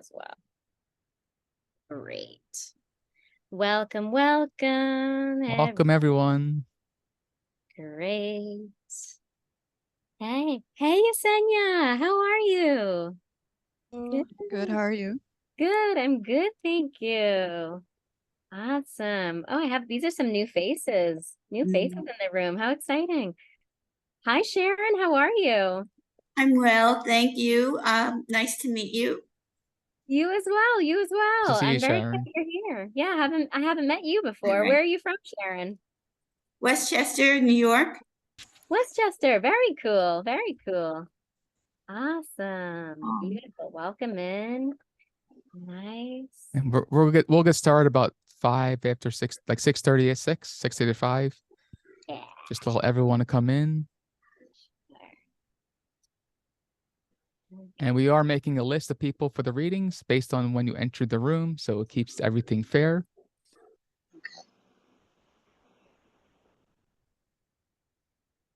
as well. Great. Welcome, welcome. Welcome, everyone. Great. Hey, Yesenia, how are you? Good. How are you? Good. I'm good, thank you. Awesome. Oh, these are some new faces. New faces in the room. How exciting. Hi, Sharon. How are you? I'm well, thank you. Nice to meet you. You as well. You as well. See you, I'm very Sharon. glad you're here. Yeah, I haven't met you before. Right. Where are you from, Sharon? Westchester, New York. Westchester. Very cool. Very cool. Awesome. Oh. Beautiful. Welcome in. Nice. And we'll get started about 5 after 6, like 6:30 at 6 to 5. Yeah. Just to let everyone to come in. And we are making a list of people for the readings based on when you entered the room, so it keeps everything fair.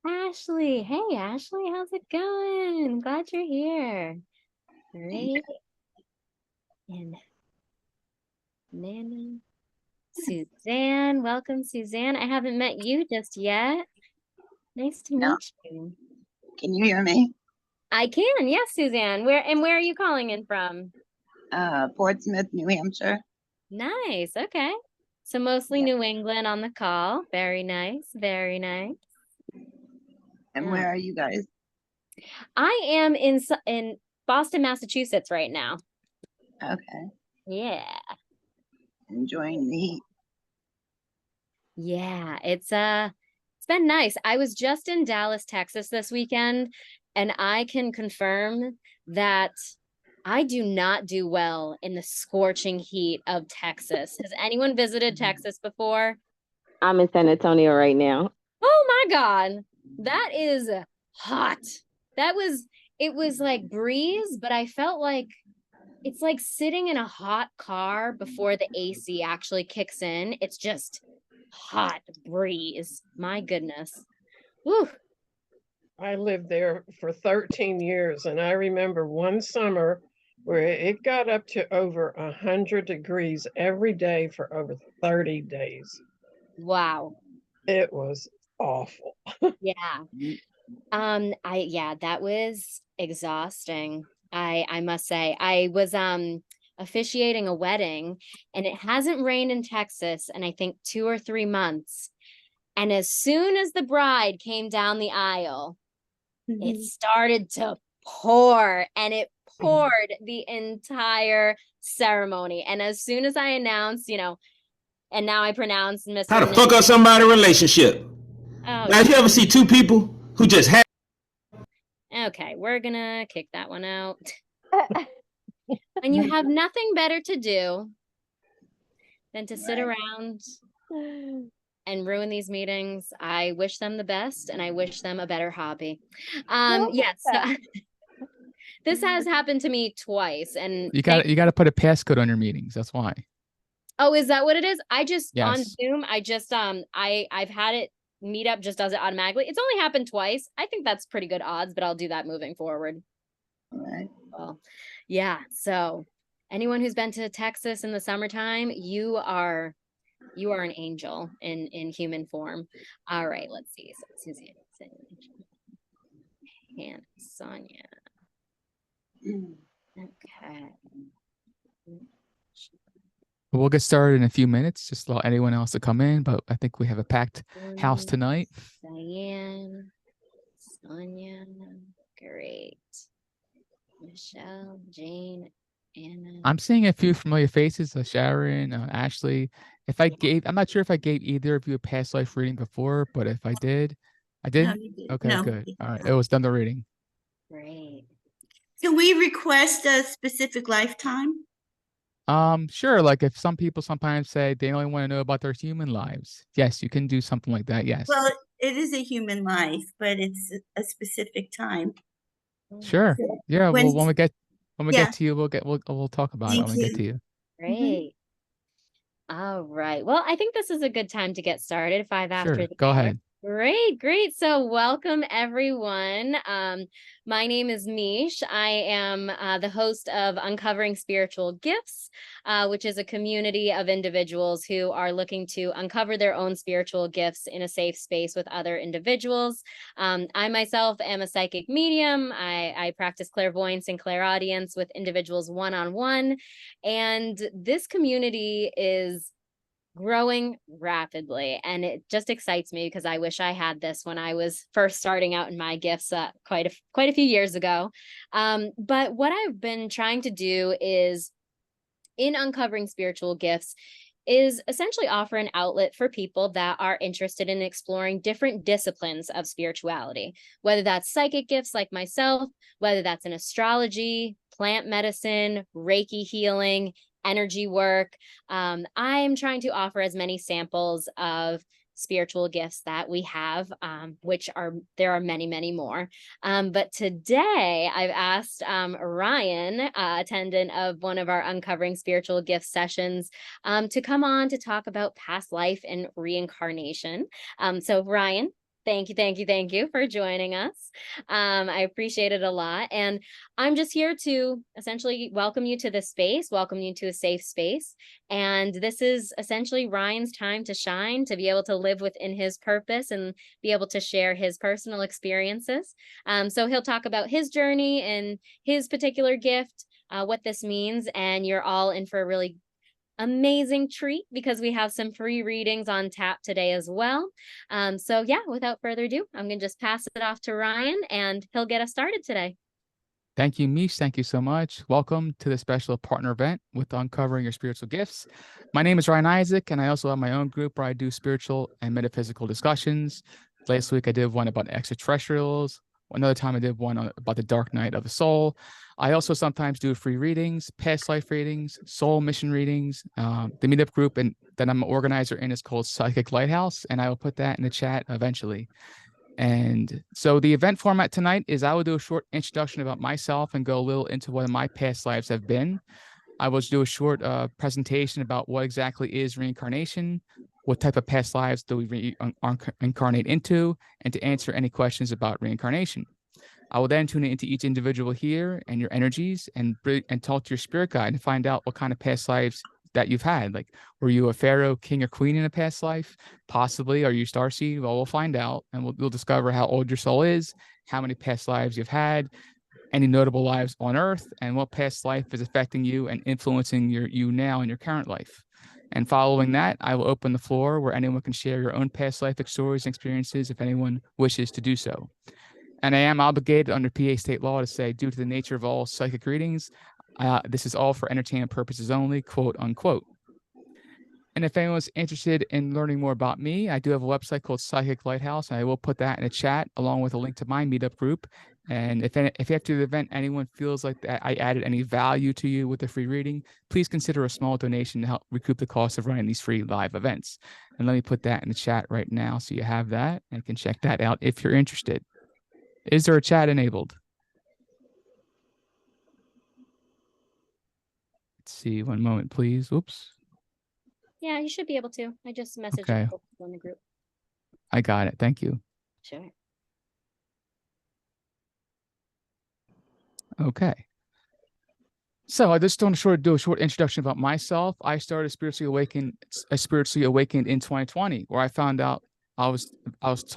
Ashley. Hey, Ashley, how's it going? Glad you're here. Great. And Nana. Suzanne. Welcome, Suzanne. I haven't met you just yet. Nice to meet you. Can you hear me? I can. Yes, Suzanne. Where are you calling in from? Portsmouth, New Hampshire. Nice. Okay. So mostly New England on the call. Very nice. Very nice. And where are you guys? I am in Boston, Massachusetts right now. Okay. Yeah. Enjoying the heat. Yeah, it's been nice. I was just in Dallas, Texas this weekend, and I can confirm that I do not do well in the scorching heat of Texas. Has anyone visited Texas before? I'm in San Antonio right now. Oh my God. That is hot. It was like breeze, but I felt like it's like sitting in a hot car before the AC actually kicks in. It's just hot breeze. My goodness. Whew. I lived there for 13 years, and I remember one summer where it got up to over 100 degrees every day for over 30 days. Wow. It was awful. Yeah. That was exhausting. I must say. I was officiating a wedding, and it hasn't rained in Texas in I think 2 or 3 months. And as soon as the bride came down the aisle, it started to pour, and it poured the entire ceremony. And as soon as I announced, and now I pronounce Mr. How to fuck up somebody's relationship. Oh, now, if you ever see two people who just have. Okay, we're gonna kick that one out. When you have nothing better to do than to sit around and ruin these meetings, I wish them the best, and I wish them a better hobby. Yes, this has happened to me twice, and You gotta put a passcode on your meetings. That's why. Oh, is that what it is? I just on Yes. Zoom, I've had it meet up just does it automatically. It's only happened twice. I think that's pretty good odds, but I'll do that moving forward. All right. Well, yeah. So anyone who's been to Texas in the summertime, you are an angel in human form. All right, let's see. So Suzanne and Sonia. Okay. We'll get started in a few minutes. Just allow anyone else to come in, but I think we have a packed house tonight. Diane, Sonia, great. Michelle, Jane, Anna. I'm seeing a few familiar faces, Sharon, Ashley. I'm not sure if I gave either of you a past life reading before, but if I did, I did. No, you didn't. Okay, No. good. All right, it was done the reading. Great. Can we request a specific lifetime? Sure. Like if some people sometimes say they only want to know about their human lives. Yes, you can do something like that. Yes. Well, it is a human life, but it's a specific time. Sure. Yeah. Well, when we get to you, we'll talk about it when we get to you. Great. All right. Well, I think this is a good time to get started. 5 after Sure. the Go hour. ahead. Great, great. So welcome everyone. My name is Mish. I am the host of Uncovering Spiritual Gifts, which is a community of individuals who are looking to uncover their own spiritual gifts in a safe space with other individuals. I myself am a psychic medium. I practice clairvoyance and clairaudience with individuals one-on-one. And this community is growing rapidly, and it just excites me because I wish I had this when I was first starting out in my gifts quite a few years ago. But what I've been trying to do is, in uncovering spiritual gifts, is essentially offer an outlet for people that are interested in exploring different disciplines of spirituality, whether that's psychic gifts like myself, whether that's in astrology, plant medicine, Reiki healing, energy work. I am trying to offer as many samples of spiritual gifts that we have, there are many, many more. But today I've asked Ryan, attendant of one of our Uncovering Spiritual Gifts sessions, to come on to talk about past life and reincarnation. So Ryan, thank you for joining us. I appreciate it a lot. And I'm just here to essentially welcome you to this space, welcome you to a safe space. And this is essentially Ryan's time to shine, to be able to live within his purpose and be able to share his personal experiences. So he'll talk about his journey and his particular gift, what this means, and you're all in for a really amazing treat because we have some free readings on tap today as well. So yeah, without further ado, I'm gonna just pass it off to Ryan and he'll get us started today. Thank you, Mish. Thank you so much. Welcome to the special partner event with Uncovering Your Spiritual Gifts. My name is Ryan Isaac, and I also have my own group where I do spiritual and metaphysical discussions. Last week, I did one about extraterrestrials. Another time, I did one about the dark night of the soul. I also sometimes do free readings, past life readings, soul mission readings. The meetup group and that I'm an organizer in is called Psychic Lighthouse, and I will put that in the chat eventually. And so the event format tonight is I will do a short introduction about myself and go a little into what my past lives have been. I will do a short presentation about what exactly is reincarnation, what type of past lives do we reincarnate into, and to answer any questions about reincarnation. I will then tune into each individual here and your energies and talk to your spirit guide and find out what kind of past lives that you've had. Like, were you a pharaoh, king, or queen in a past life? Possibly. Are you starseed? Well, we'll find out, and we'll discover how old your soul is, how many past lives you've had, any notable lives on Earth, and what past life is affecting you and influencing you now in your current life. And following that, I will open the floor where anyone can share your own past life stories and experiences if anyone wishes to do so. And I am obligated under PA state law to say, due to the nature of all psychic readings, this is all for entertainment purposes only, quote unquote. And if anyone's interested in learning more about me, I do have a website called Psychic Lighthouse, and I will put that in the chat along with a link to my meetup group. And if after the event anyone feels like that I added any value to you with the free reading, please consider a small donation to help recoup the cost of running these free live events. And let me put that in the chat right now so you have that and can check that out if you're interested. Is there a chat enabled? Let's see, one moment, please. Oops. Yeah, you should be able to. I just messaged Okay. in the group. I got it. Thank you. Sure. Okay. So I just want to do a short introduction about myself. I started spiritually awakened in 2020, where I found out I was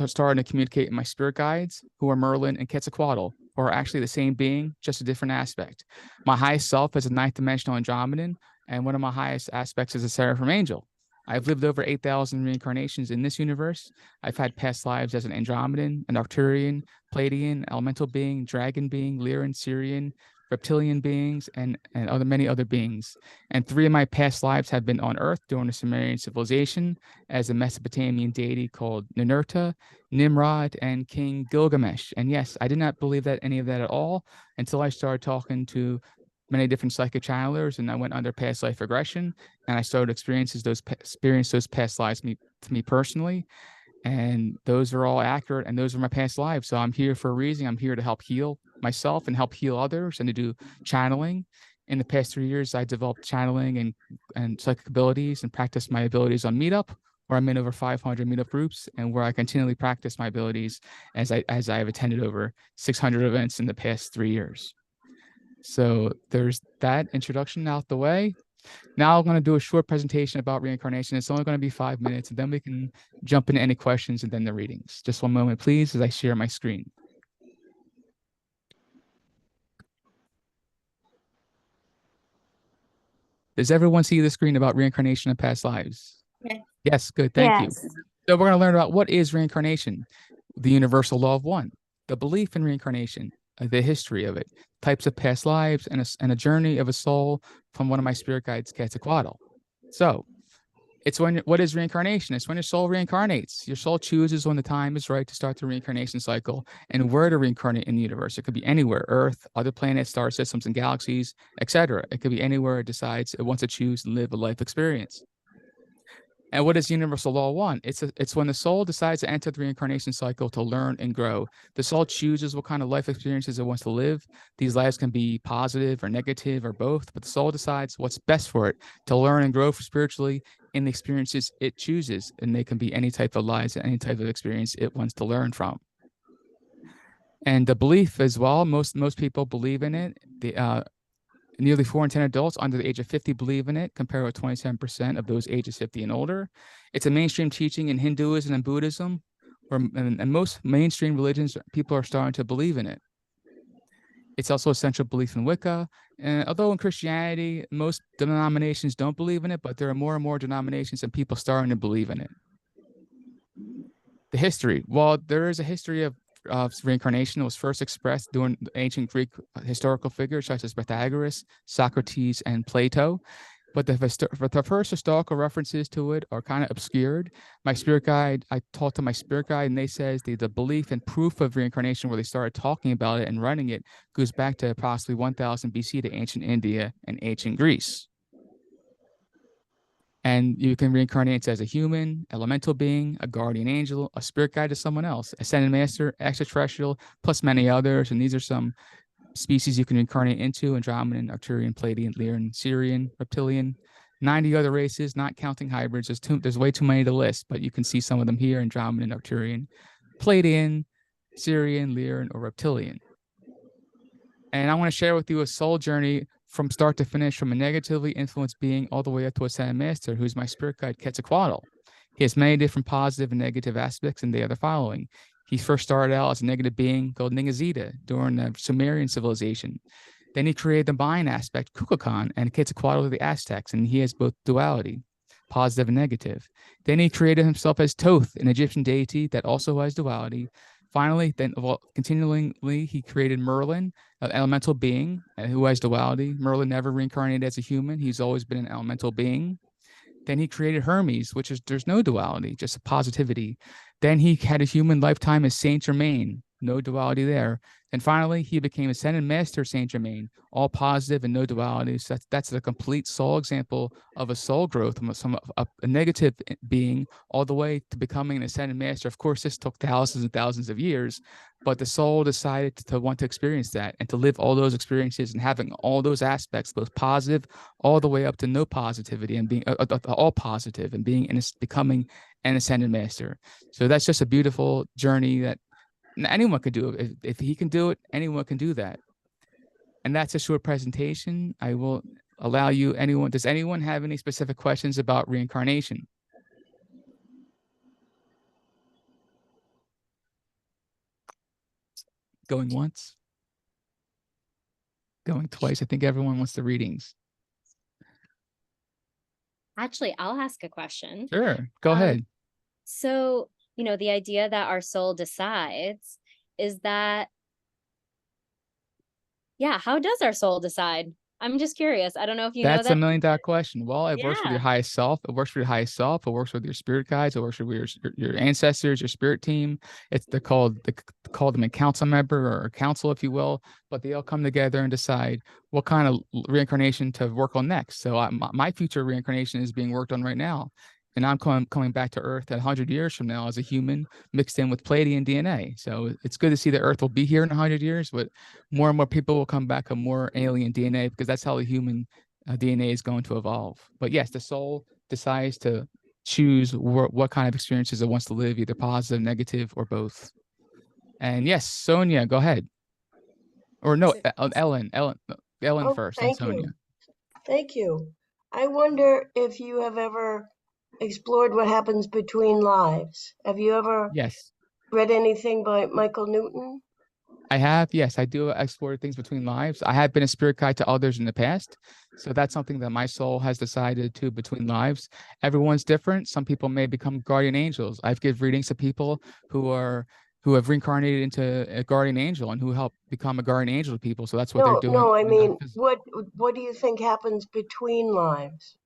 starting to communicate with my spirit guides, who are Merlin and Quetzalcoatl, who are actually the same being, just a different aspect. My highest self is a ninth dimensional Andromedan, and one of my highest aspects is a Seraphim angel. I've lived over 8,000 reincarnations in this universe. I've had past lives as an Andromedan, an Arcturian, Pleiadian, elemental being, dragon being, Lyran, Syrian, reptilian beings, and many other beings. And 3 of my past lives have been on Earth during the Sumerian civilization as a Mesopotamian deity called Ninurta, Nimrod, and King Gilgamesh. And yes, I did not believe any of that at all until I started talking to many different psychic channelers, and I went under past life regression, and I started experience those past lives to me personally. And those are all accurate, and those are my past lives. So I'm here for a reason. I'm here to help heal myself and help heal others and to do channeling. In the past 3 years, I developed channeling and psychic abilities and practiced my abilities on Meetup, where I'm in over 500 meetup groups and where I continually practice my abilities as I have attended over 600 events in the past 3 years. So there's that introduction out the way. Now I'm going to do a short presentation about reincarnation. It's only going to be 5 minutes, and then we can jump into any questions and then the readings. Just one moment, please, as I share my screen. Does everyone see the screen about reincarnation and past lives? Yes. Yes, good, thank you. Yes. So we're going to learn about what is reincarnation, the universal law of one, the belief in reincarnation, the history of it, types of past lives, and a journey of a soul from one of my spirit guides, Quetzalcoatl. So what is reincarnation? It's when your soul reincarnates. Your soul chooses when the time is right to start the reincarnation cycle and where to reincarnate in the universe. It could be anywhere, Earth, other planets, star systems, and galaxies, etc. It could be anywhere it decides it wants to choose and live a life experience. And what is universal law one? It's when the soul decides to enter the reincarnation cycle to learn and grow. The soul chooses what kind of life experiences it wants to live. These lives can be positive or negative or both, but the soul decides what's best for it to learn and grow spiritually in the experiences it chooses. And they can be any type of lives, any type of experience it wants to learn from. And the belief as well, most people believe in it. Nearly 4 in 10 adults under the age of 50 believe in it, compared with 27% of those ages 50 and older. It's a mainstream teaching in Hinduism and Buddhism, and most mainstream religions, people are starting to believe in it. It's also a central belief in Wicca. And although in Christianity, most denominations don't believe in it, but there are more and more denominations and people starting to believe in it. The history. Well, there is a history of reincarnation. It was first expressed during ancient Greek historical figures such as Pythagoras, Socrates, and Plato. But the first historical references to it are kind of obscured. My spirit guide, I talked to my spirit guide, and they says the belief and proof of reincarnation, where they started talking about it and running it, goes back to approximately 1000 BC to ancient India and ancient Greece. And you can reincarnate as a human, elemental being, a guardian angel, a spirit guide to someone else, ascended master, extraterrestrial, plus many others. And these are some species you can reincarnate into: Andromedan, Arcturian, Pleiadian, Lyran, Syrian, Reptilian, 90 other races, not counting hybrids. There's way too many to list, but you can see some of them here: Andromedan, Arcturian, Pleiadian, Syrian, Lyran, or Reptilian. And I want to share with you a soul journey from start to finish, from a negatively influenced being all the way up to a ascended master, who's my spirit guide, Quetzalcoatl. He has many different positive and negative aspects, and they are the following. He first started out as a negative being called Ningazida during the Sumerian civilization. Then he created the mind aspect, Kukulkan, and Quetzalcoatl of the Aztecs, and he has both duality, positive and negative. Then he created himself as Thoth, an Egyptian deity that also has duality. Finally, continually, he created Merlin, an elemental being who has duality. Merlin never reincarnated as a human. He's always been an elemental being. Then he created Hermes, which is, there's no duality, just a positivity. Then he had a human lifetime as Saint Germain, no duality there. And finally, he became Ascended Master Saint Germain, all positive and no duality. So that's a complete soul example of a soul growth from a negative being all the way to becoming an Ascended Master. Of course, this took thousands and thousands of years, but the soul decided to want to experience that and to live all those experiences and having all those aspects, both positive all the way up to no positivity and being all positive and becoming an Ascended Master. So that's just a beautiful journey that anyone could do it. If he can do it, anyone can do that. And that's a short presentation. I will allow you, does anyone have any specific questions about reincarnation? Going once? Going twice? I think everyone wants the readings. Actually, I'll ask a question. Sure, go ahead. So, the idea that our soul decides is that, how does our soul decide? I'm just curious. I don't know if you know that. That's $1 million question. Well, it works with your Yeah. highest self. It works for your highest self. It works with your spirit guides. It works with your ancestors, your spirit team. They call them a council member or a council, if you will. But they all come together and decide what kind of reincarnation to work on next. So my future reincarnation is being worked on right now. And I'm coming back to Earth 100 years from now as a human mixed in with Pleiadian DNA. So it's good to see that Earth will be here in 100 years, but more and more people will come back with more alien DNA because that's how the human DNA is going to evolve. But yes, the soul decides to choose what kind of experiences it wants to live, either positive, negative, or both. And yes, Sonia, go ahead. Or no, Ellen Oh, first, and thank Sonia. you. Thank you. I wonder if you have ever explored what happens between lives. Have you ever Yes, read anything by Michael Newton? I have. Yes, I do explore things between lives. I have been a spirit guide to others in the past. So that's something that my soul has decided to between lives. Everyone's different. Some people may become guardian angels. I've given readings to people who have reincarnated into a guardian angel and who help become a guardian angel to people. So that's what they're doing. No, I mean, what do you think happens between lives?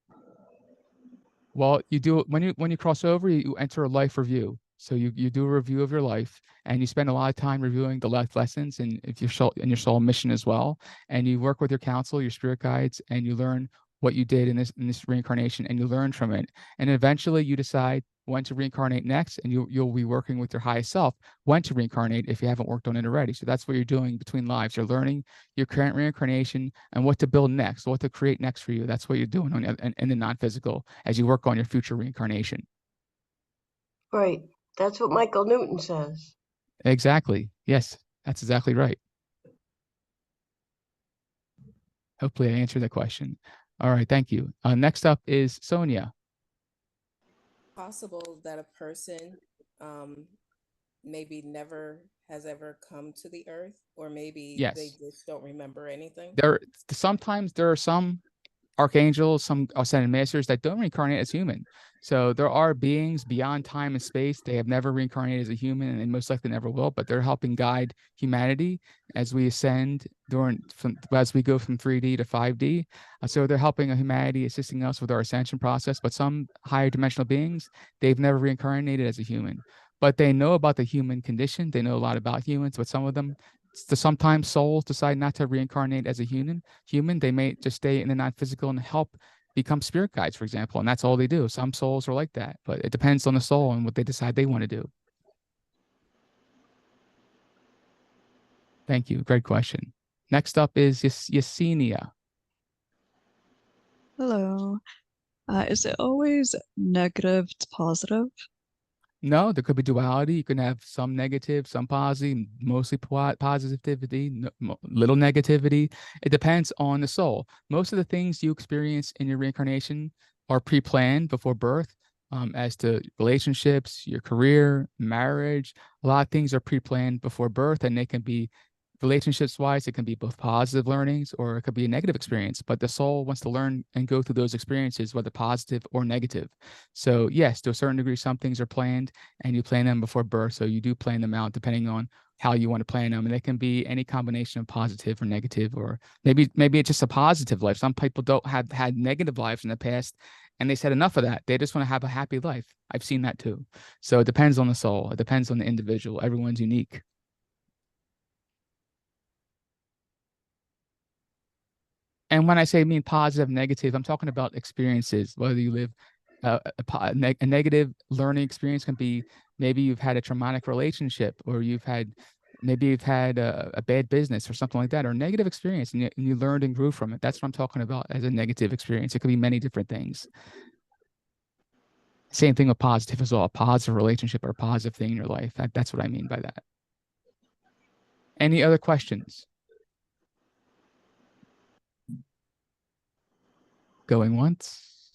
Well, you do when you cross over, you enter a life review. So you do a review of your life, and you spend a lot of time reviewing the life lessons and if your soul mission as well. And you work with your counsel, your spirit guides, and you learn what you did in this reincarnation, and you learn from it. And eventually, you decide when to reincarnate next, and you'll be working with your highest self when to reincarnate if you haven't worked on it already. So that's what you're doing between lives. You're learning your current reincarnation and what to build next, what to create next for you. That's what you're doing in the non-physical as you work on your future reincarnation. Right. That's what Michael Newton says. Exactly. Yes, that's exactly right. Hopefully I answered that question. All right, thank you. Next up is Sonia. Possible that a person maybe never has ever come to the earth, or maybe they Yes. just don't remember anything? Sometimes there are some archangels, some ascended masters that don't reincarnate as human. So there are beings beyond time and space. They have never reincarnated as a human, and they most likely never will. But they're helping guide humanity as we ascend as we go from 3D to 5D. So they're helping humanity, assisting us with our ascension process. But some higher dimensional beings, they've never reincarnated as a human, but they know about the human condition. They know a lot about humans. But some of them, sometimes souls decide not to reincarnate as a human. They may just stay in the non-physical and help become spirit guides, for example, and that's all they do. Some souls are like that, but it depends on the soul and what they decide they want to do. Thank you. Great question. Next up is Yesenia. Hello. Is it always negative to positive? No, there could be duality. You can have some negative, some positive, mostly positivity, little negativity. It depends on the soul. Most of the things you experience in your reincarnation are pre-planned before birth, as to relationships, your career, marriage. A lot of things are pre-planned before birth, and they can be relationships wise, it can be both positive learnings or it could be a negative experience, but the soul wants to learn and go through those experiences, whether positive or negative. So yes, to a certain degree, some things are planned and you plan them before birth. So you do plan them out depending on how you want to plan them. And they can be any combination of positive or negative, or maybe it's just a positive life. Some people don't have had negative lives in the past and they said enough of that. They just want to have a happy life. I've seen that too. So it depends on the soul. It depends on the individual. Everyone's unique. And when I say mean positive, negative, I'm talking about experiences, whether you live a negative learning experience can be maybe you've had a traumatic relationship, or maybe you've had a bad business or something like that, or a negative experience, and you learned and grew from it. That's what I'm talking about as a negative experience. It could be many different things. Same thing with positive as well, a positive relationship or a positive thing in your life. That's what I mean by that. Any other questions? Going once.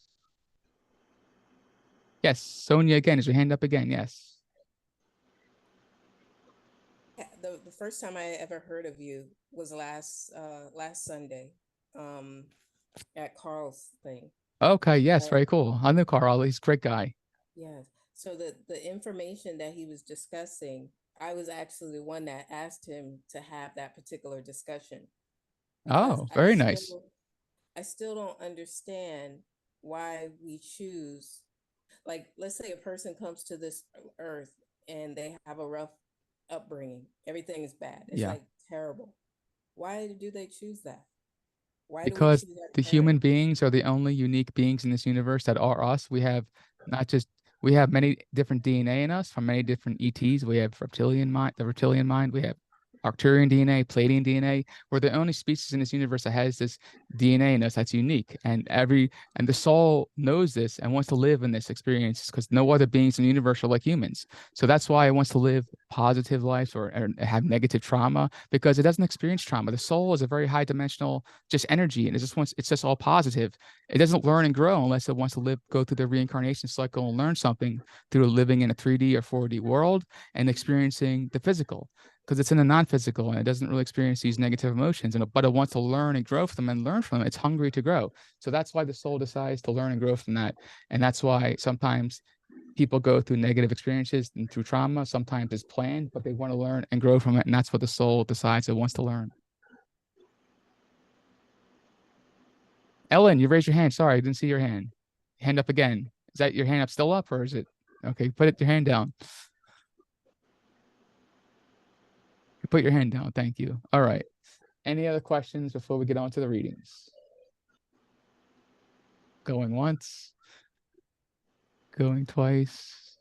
Yes, Sonia again. Is your hand up again? Yes. The first time I ever heard of you was last Sunday at Carl's thing. Okay, yes, very cool. I know Carl. He's a great guy. Yes. So the information that he was discussing, I was actually the one that asked him to have that particular discussion. Oh, very nice. I still don't understand why we choose, like, let's say a person comes to this earth and they have a rough upbringing. Everything is bad. It's like terrible. Why do they choose that? Why because do we choose that the human beings are the only unique beings in this universe that are us. We have we have many different DNA in us from many different ETs. We have the reptilian mind. We have Arcturian DNA, Palladian DNA. We're the only species in this universe that has this DNA in us that's unique. And the soul knows this and wants to live in this experience because no other beings in the universe are like humans. So that's why it wants to live positive lives or have negative trauma, because it doesn't experience trauma. The soul is a very high dimensional just energy, and it's just all positive. It doesn't learn and grow unless it wants to go through the reincarnation cycle and learn something through living in a 3D or 4D world and experiencing the physical, because it's in the non-physical and it doesn't really experience these negative emotions, but it wants to learn and grow from them and learn from them. It's hungry to grow. So that's why the soul decides to learn and grow from that. And that's why sometimes people go through negative experiences and through trauma. Sometimes it's planned, but they want to learn and grow from it. And that's what the soul decides it wants to learn. Ellen, you raised your hand. Sorry, I didn't see your hand. Hand up again. Is that your hand up still up, or is it? Okay, put your hand down. Put your hand down. Thank you. All right. Any other questions before we get on to the readings? Going once. Going twice.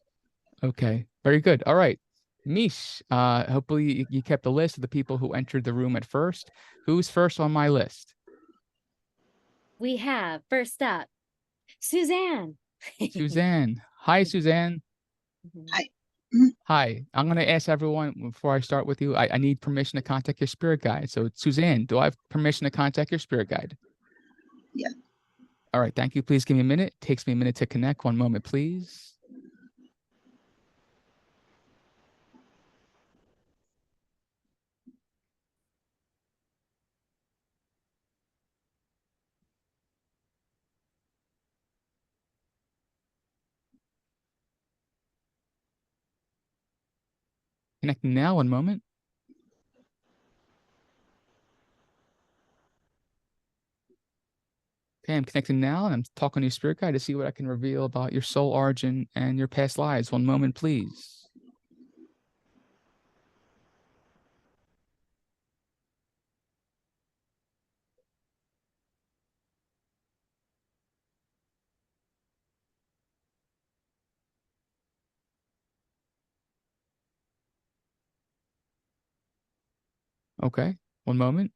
Okay. Very good. All right. Mish, hopefully you kept a list of the people who entered the room at first. Who's first on my list? We have first up, Suzanne. Suzanne. Hi, Suzanne. Hi. Hi. I'm going to ask everyone before I start with you. I need permission to contact your spirit guide. So, Suzanne, do I have permission to contact your spirit guide? Yeah. All right. Thank you. Please give me a minute. Takes me a minute to connect. One moment, please. Connecting now, one moment. Okay, I'm connecting now, and I'm talking to your spirit guide to see what I can reveal about your soul origin and your past lives. One moment, please. Okay, one moment.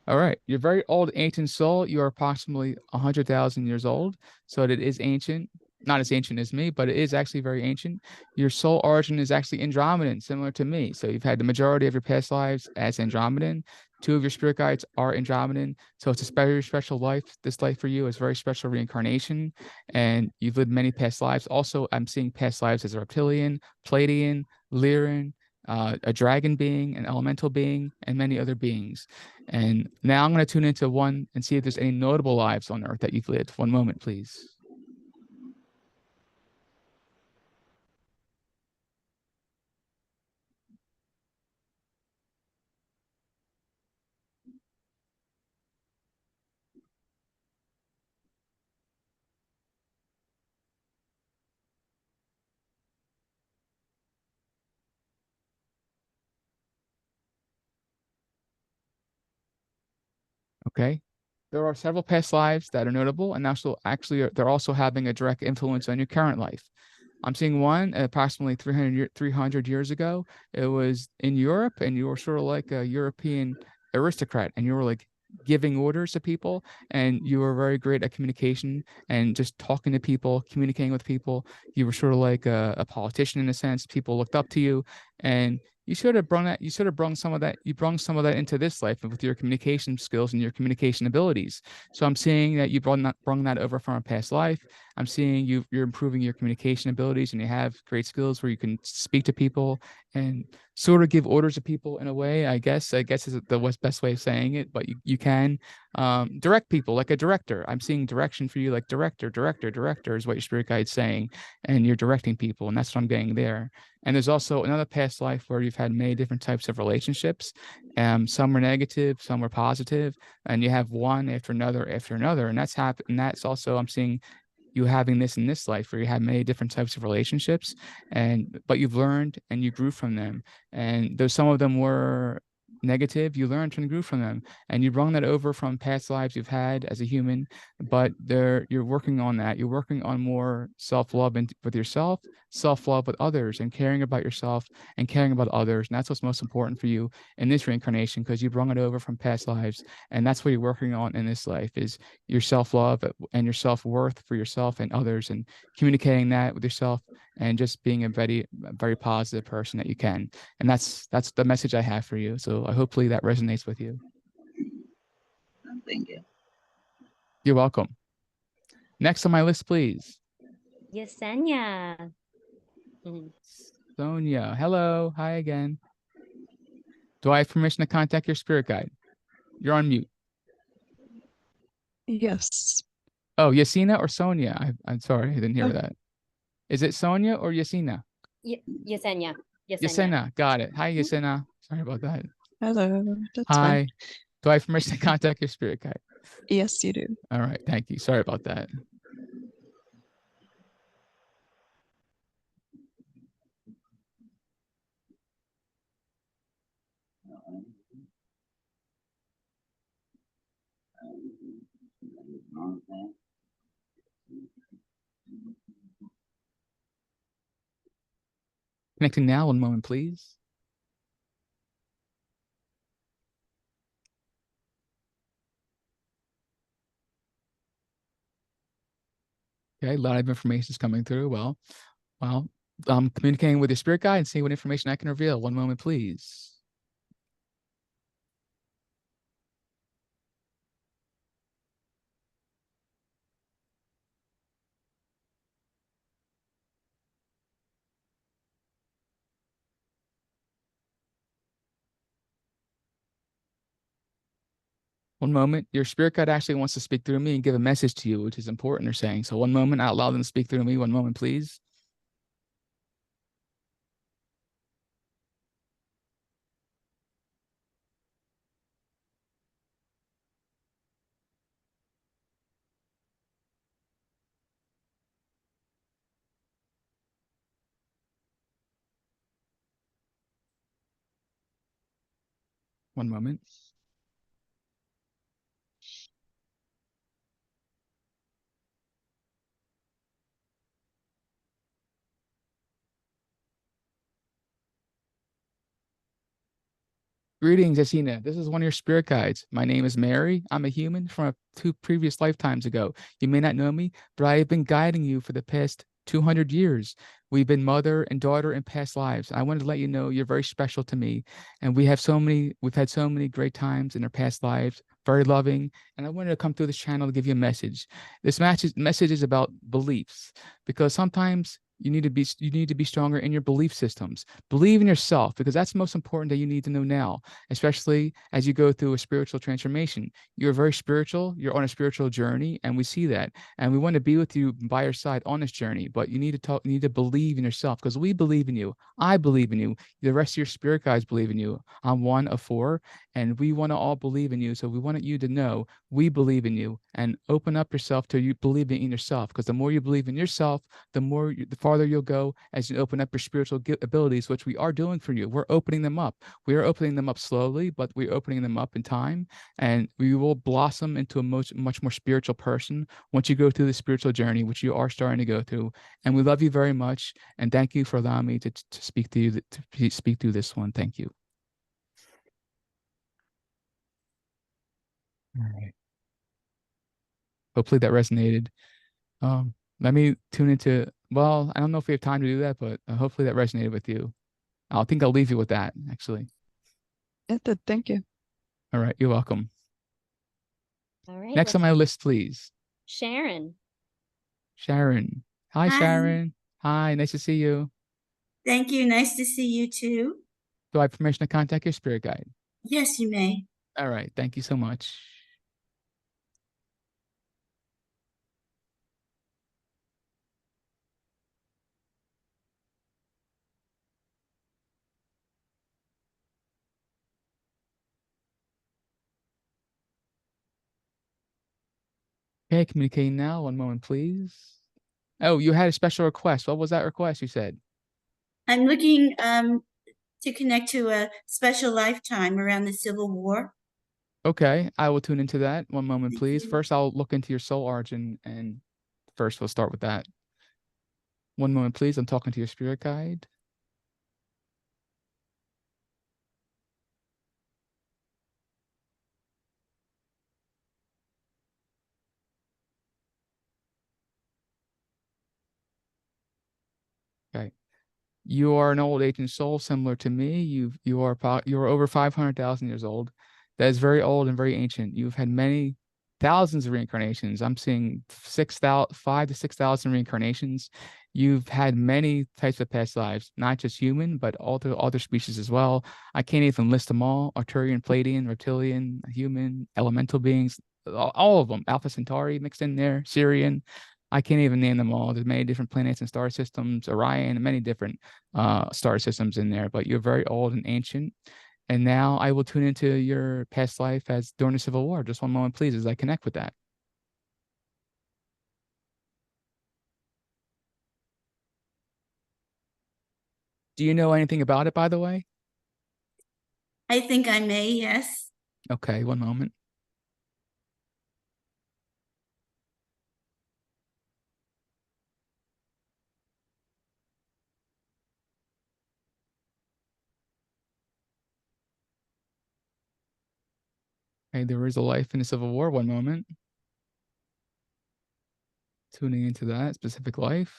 All right, you're very old, ancient soul. You are approximately 100,000 years old. So it is ancient, not as ancient as me, but it is actually very ancient. Your soul origin is actually Andromedan, similar to me. So you've had the majority of your past lives as Andromedan. 2 of your spirit guides are Andromedan. So it's a very special life. This life for you is very special reincarnation. And you've lived many past lives. Also, I'm seeing past lives as a reptilian, Palladian, Lyran, a dragon being, an elemental being, and many other beings. And now I'm going to tune into one and see if there's any notable lives on Earth that you've lived. One moment, please. Okay. There are several past lives that are notable, and they're also having a direct influence on your current life. I'm seeing one approximately 300 years ago. It was in Europe, and you were sort of like a European aristocrat, and you were like giving orders to people, and you were very great at communication and just talking to people, communicating with people. You were sort of like a politician in a sense. People looked up to you, and you sort of brung some of that into this life with your communication skills and your communication abilities. So I'm seeing that you brung that over from a past life. I'm seeing you're improving your communication abilities, and you have great skills where you can speak to people and sort of give orders to people in a way. I guess is the best way of saying it, but you can direct people like a director. I'm seeing direction for you, like director is what your spirit guide's saying, and you're directing people, and that's what I'm getting there. And there's also another past life where you've had many different types of relationships. Some were negative, some were positive, and you have one after another, and that's happened. And that's also, I'm seeing you having this in this life where you have many different types of relationships, but you've learned and you grew from them. And though some of them were negative, you learned and grew from them, and you brought that over from past lives you've had as a human. But you're working on that. You're working on more self-love with yourself, self-love with others, and caring about yourself and caring about others. And that's what's most important for you in this reincarnation, because you brought it over from past lives, and that's what you're working on in this life, is your self-love and your self-worth for yourself and others, and communicating that with yourself, and just being a very positive person that you can. And that's the message I have for you. So hopefully that resonates with you. Thank you. You're welcome. Next on my list, please. Yesenia. Sonia. Hello. Hi again. Do I have permission to contact your spirit guide? You're on mute. Yes. Oh, Yesenia or Sonia? I'm sorry, I didn't hear that. Is it Sonia or Yesenia? Yesenia. Yesenia. Got it. Hi, Yesenia. Sorry about that. Hello. That's Hi. fine. Do I have permission to contact your spirit guide? Yes, you do. All right. Thank you. Sorry about that. Connecting now. One moment, please. Okay, a lot of information is coming through. Well, I'm communicating with your spirit guide and seeing what information I can reveal. One moment, please. One moment, your spirit guide actually wants to speak through me and give a message to you, which is important, they're saying. So one moment, I'll allow them to speak through me. One moment, please. One moment. Greetings, Asina. This is one of your spirit guides. My name is Mary. I'm a human from 2 previous lifetimes ago. You may not know me, but I have been guiding you for the past 200 years. We've been mother and daughter in past lives. I wanted to let you know you're very special to me. And we've had so many great times in our past lives, very loving. And I wanted to come through this channel to give you a message. This message is about beliefs, because sometimes you need to be stronger in your belief systems. Believe in yourself, because that's the most important that you need to know now, especially as you go through a spiritual transformation. You're very spiritual, you're on a spiritual journey, and we see that. And we want to be with you by your side on this journey, but you need to believe in yourself, because we believe in you. I believe in you. The rest of your spirit guides believe in you. I'm one of 4, and we want to all believe in you. So we wanted you to know we believe in you, and open up yourself to you believing in yourself, because the more you believe in yourself, the farther you'll go as you open up your spiritual abilities, which we are doing for you. We're opening them up. We are opening them up slowly, but we're opening them up in time, and we will blossom into a much more spiritual person once you go through the spiritual journey, which you are starting to go through. And we love you very much, and thank you for allowing me to speak to you, to speak through this one. Thank you. All right. Hopefully that resonated. Let me tune into, well, I don't know if we have time to do that, but hopefully that resonated with you. I think I'll leave you with that, actually. It did. Thank you. All right. You're welcome. All right. Next on my list, please. Sharon. Sharon. Hi, Hi. Sharon. Hi. Nice to see you. Thank you. Nice to see you too. Do I have permission to contact your spirit guide? Yes, you may. All right. Thank you so much. Okay, communicating now. One moment, please. Oh, you had a special request. What was that request you said? I'm looking to connect to a special lifetime around the Civil War. Okay, I will tune into that. One moment, Thank please. you. First, I'll look into your soul origin, and first we'll start with that. One moment, please. I'm talking to your spirit guide. Okay. You are an old ancient soul, similar to me. You are over 500,000 years old. That is very old and very ancient. You've had many thousands of reincarnations. I'm seeing 5 to 6,000 reincarnations. You've had many types of past lives, not just human, but all the other species as well. I can't even list them all: Arturian, Pleiadian, reptilian, human, elemental beings, all of them. Alpha Centauri mixed in there, Syrian. I can't even name them all. There's many different planets and star systems, Orion, and many different star systems in there. But you're very old and ancient. And now I will tune into your past life as during the Civil War. Just one moment, please, as I connect with that. Do you know anything about it, by the way? I think I may, yes. Okay, one moment. Okay, there is a life in the Civil War. One moment. Tuning into that specific life.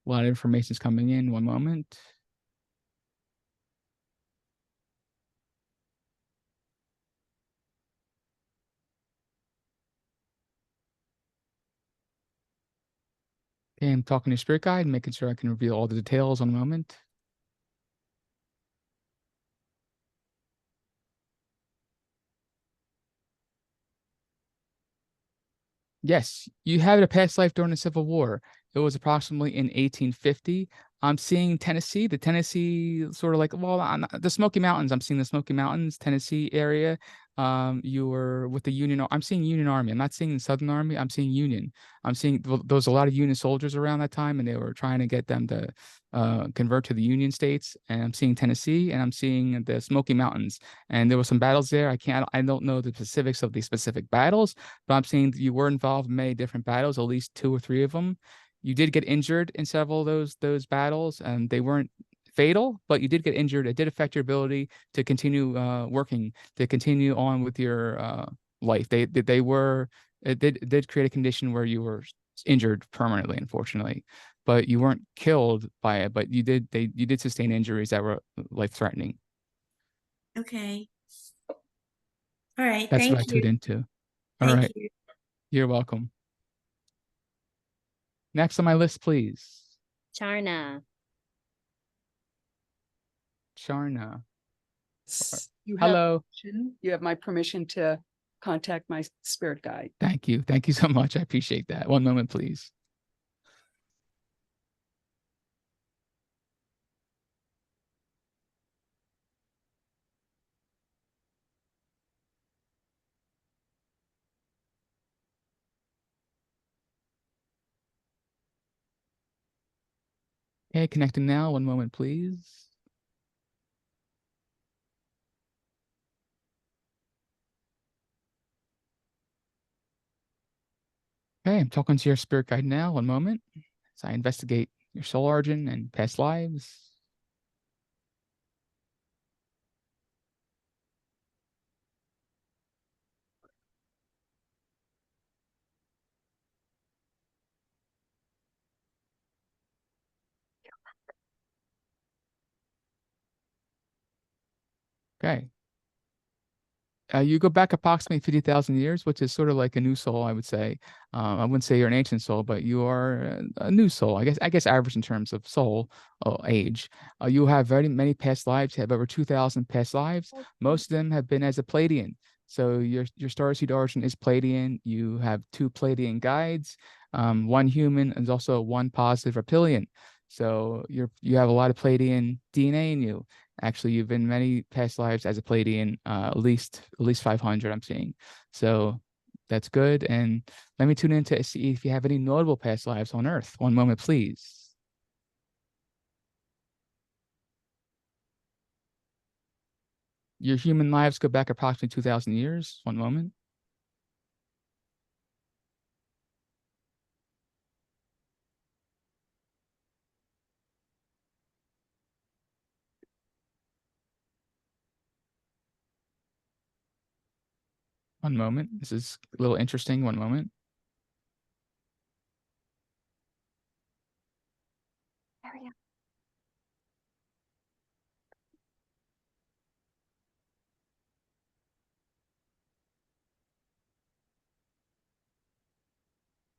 A lot of information is coming in. One moment. Okay, I'm talking to your spirit guide, making sure I can reveal all the details. One moment. Yes, you had a past life during the Civil War. It was approximately in 1850. I'm seeing Tennessee, the Tennessee sort of like, well, the Smoky Mountains. I'm seeing the Smoky Mountains, Tennessee area. You were with the Union. I'm seeing Union Army. I'm not seeing the Southern Army. I'm seeing Union. I'm seeing there was a lot of Union soldiers around that time, and they were trying to get them to convert to the Union states. And I'm seeing Tennessee, and I'm seeing the Smoky Mountains. And there were some battles there. I don't know the specifics of the specific battles, but I'm seeing that you were involved in many different battles, at least 2 or 3 of them. You did get injured in several of those battles, and they weren't fatal, but you did get injured. It did affect your ability to continue working, to continue on with your life. It did create a condition where you were injured permanently, unfortunately, but you weren't killed by it. But you did sustain injuries that were life threatening. Okay. All right. That's what Thank I tuned you. into. All Thank right, you. you're welcome. Next on my list, please. Charna. Charna. You have Hello. you have my permission to contact my spirit guide. Thank you. Thank you so much. I appreciate that. One moment, please. Okay, connecting now. One moment, please. Okay, I'm talking to your spirit guide now. One moment. As I investigate your soul origin and past lives. Okay. You go back approximately 50,000 years, which is sort of like a new soul, I would say. I wouldn't say you're an ancient soul, but you are a new soul. I guess average in terms of soul age. You have very many past lives. You have over 2,000 past lives. Most of them have been as a Pleiadian. So your starseed origin is Pleiadian. You have 2 Pleiadian guides, 1 human, and also 1 positive reptilian. So you have a lot of Pleiadian DNA in you. Actually, you've been many past lives as a Pleiadian, at least 500 I'm seeing. So That's good. And let me tune in to see if you have any notable past lives on Earth. One moment, please. Your human lives go back approximately 2,000 years. One moment. One moment. This is a little interesting. One moment. There we go.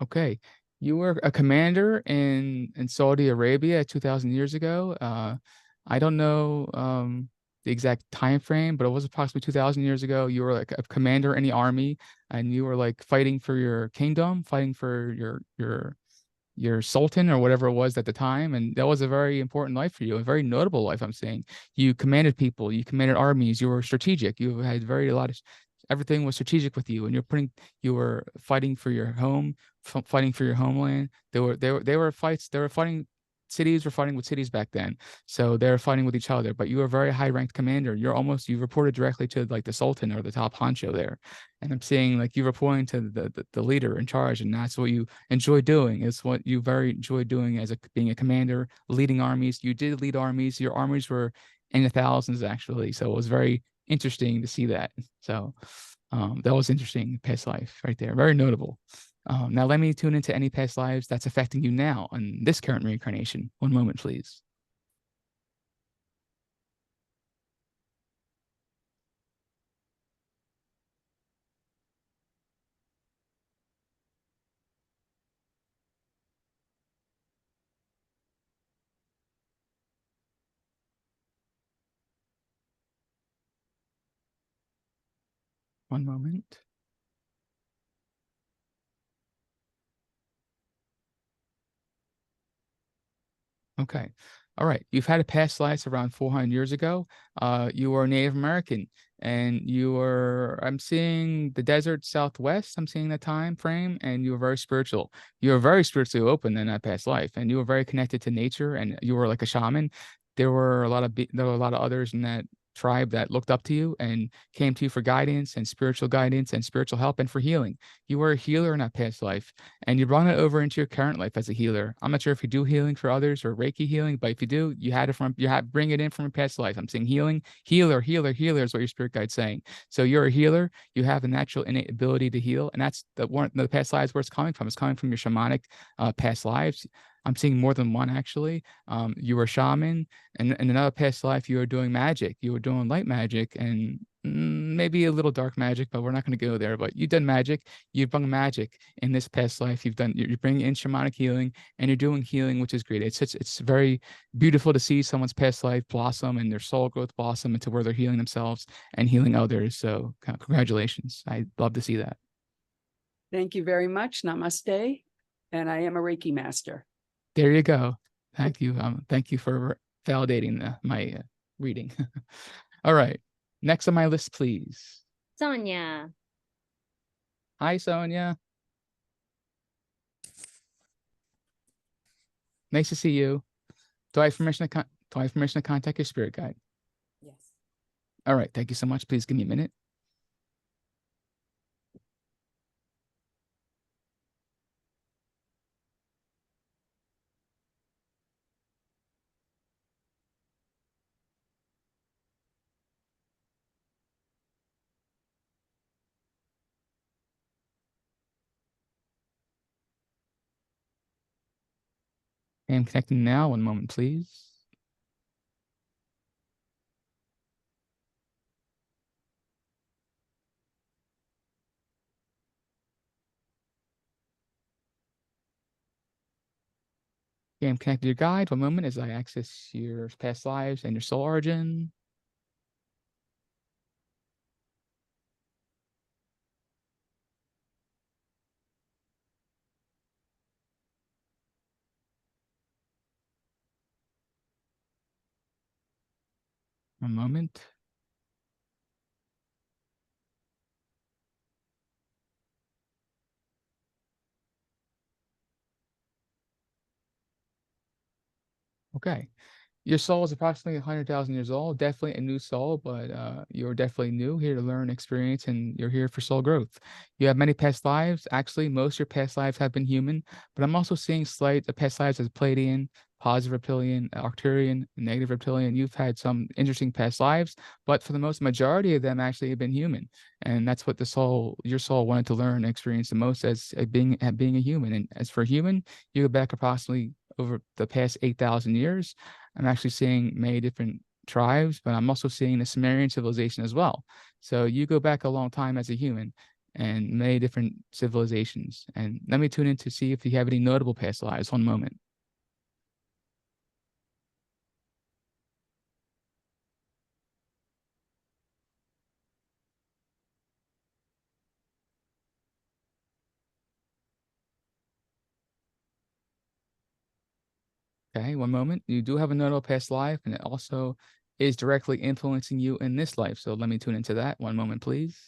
Okay. You were a commander in Saudi Arabia 2,000 years ago. I don't know the exact time frame, but it was approximately 2,000 years ago. You were like a commander in the army, and you were like fighting for your kingdom, fighting for your sultan or whatever it was at the time, and that was a very important life for you, a very notable life. I'm saying you commanded people, you commanded armies, you were strategic, you had very a lot of everything was strategic with you, and you were fighting for your home, fighting for your homeland. They were fights. They were fighting. Cities were fighting with cities back then, so they were fighting with each other. But you were a very high ranked commander. You reported directly to like the sultan or the top honcho there, and I'm seeing like you reporting to the leader in charge, and that's what you enjoy doing. It's what you very enjoy doing as being a commander, leading armies. You did lead armies. Your armies were in the thousands actually, so it was very interesting to see that. So that was interesting. Past life right there, very notable. Now let me tune into any past lives that's affecting you now in this current reincarnation. One moment, please. One moment. Okay. All right. You've had a past life around 400 years ago. You were Native American, and I'm seeing the desert Southwest. I'm seeing the time frame, and you were very spiritual. You were very spiritually open in that past life, and you were very connected to nature, and you were like a shaman. There were a lot of others in that tribe that looked up to you and came to you for guidance and spiritual help and for healing. You were a healer in that past life, and you brought it over into your current life as a healer. I'm not sure if you do healing for others or Reiki healing, but if you do, bring it in from a past life. I'm saying healer is what your spirit guide's saying. So you're a healer. You have a natural innate ability to heal, and that's the past lives where it's coming from. It's coming from your shamanic past lives. I'm seeing more than one actually. You were a shaman, and in another past life, you were doing magic. You were doing light magic and maybe a little dark magic, but we're not going to go there. But you've done magic. You've done magic in this past life. You're bringing in shamanic healing, and you're doing healing, which is great. It's very beautiful to see someone's past life blossom and their soul growth blossom into where they're healing themselves and healing others. So congratulations. I love to see that. Thank you very much. Namaste. And I am a Reiki master. There you go. Thank you. Thank you for validating my reading. All right. Next on my list, please. Sonia. Hi, Sonia. Nice to see you. Do I have permission to contact your spirit guide? Yes. All right. Thank you so much. Please give me a minute. I am connecting now. One moment, please. Okay, I'm connected to your guide. One moment as I access your past lives and your soul origin. One moment. Okay. Your soul is approximately 100,000 years old. Definitely a new soul, but you're definitely new, here to learn, experience, and you're here for soul growth. You have many past lives. Actually, most of your past lives have been human, but I'm also seeing the past lives as Pleiadian, positive reptilian, Arcturian, negative reptilian. You've had some interesting past lives, but for the most majority of them actually have been human, and that's what your soul wanted to learn and experience the most as being a human. And as for human, you go back approximately over the past 8,000 years. I'm actually seeing many different tribes, but I'm also seeing the Sumerian civilization as well. So you go back a long time as a human and many different civilizations. And let me tune in to see if you have any notable past lives. One moment. Okay, one moment. You do have a notable past life, and it also is directly influencing you in this life. So let me tune into that. One moment, please.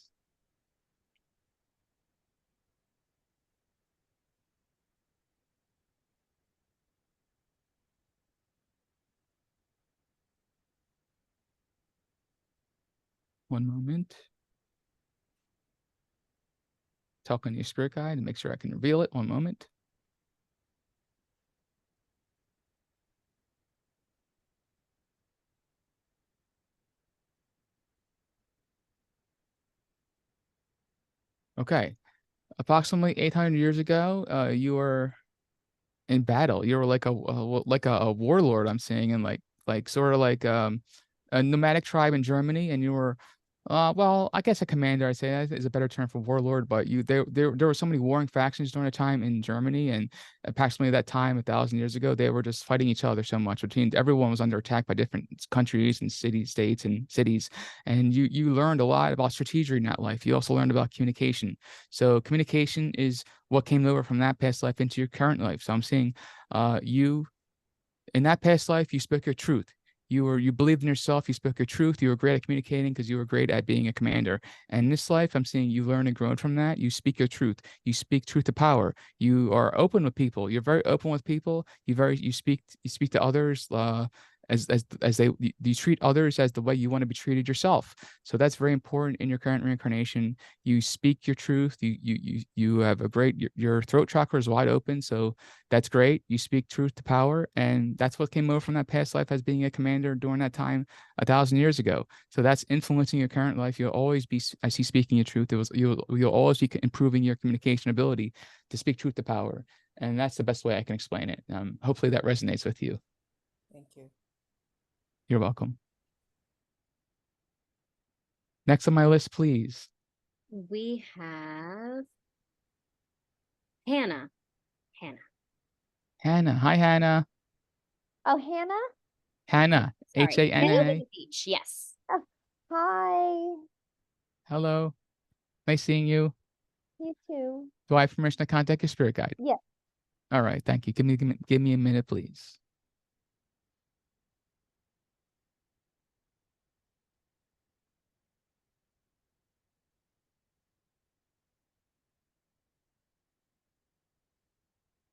One moment. Talking to your spirit guide to make sure I can reveal it. One moment. Okay. Approximately 800 years ago, you were in battle. You were like a warlord, I'm seeing, and like sort of like a nomadic tribe in Germany, and you were well, I guess a commander, I'd say that is a better term for warlord, but there were so many warring factions during the time in Germany, and approximately that time 1,000 years ago, they were just fighting each other so much. Between everyone was under attack by different countries and states and cities, and you learned a lot about strategy in that life. You also learned about communication. So communication is what came over from that past life into your current life. So I'm seeing you in that past life, you spoke your truth. You believed in yourself. You spoke your truth. You were great at communicating because you were great at being a commander. And in this life, I'm seeing you learn and grown from that. You speak your truth. You speak truth to power. You are open with people. You're very open with people. You speak to others. As you treat others as the way you want to be treated yourself. So that's very important in your current reincarnation. You speak your truth. You have a great your throat chakra is wide open. So that's great. You speak truth to power, and that's what came over from that past life as being a commander during that time 1,000 years ago. So that's influencing your current life. You'll always be, I see, speaking your truth. You'll always be improving your communication ability to speak truth to power, and that's the best way I can explain it. Hopefully that resonates with you. Thank you. You're welcome. Next on my list, please. We have Hannah. Hannah. Hi, Hannah. Oh, Hannah? Hannah. Sorry. Hannah Hanna. with a H. Yes. Oh, hi. Hello. Nice seeing you. You too. Do I have permission to contact your spirit guide? Yes. All right. Thank you. Give me a minute, please.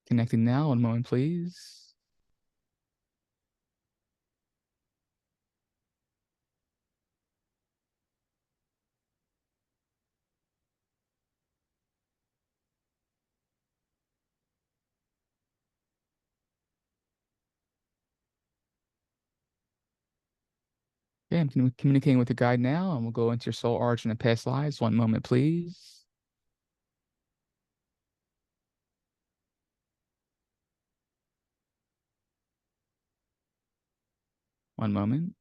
Connecting now. One moment, please. Okay, I'm communicating with the guide now, and we'll go into your soul origin and past lives. One moment, please. One moment.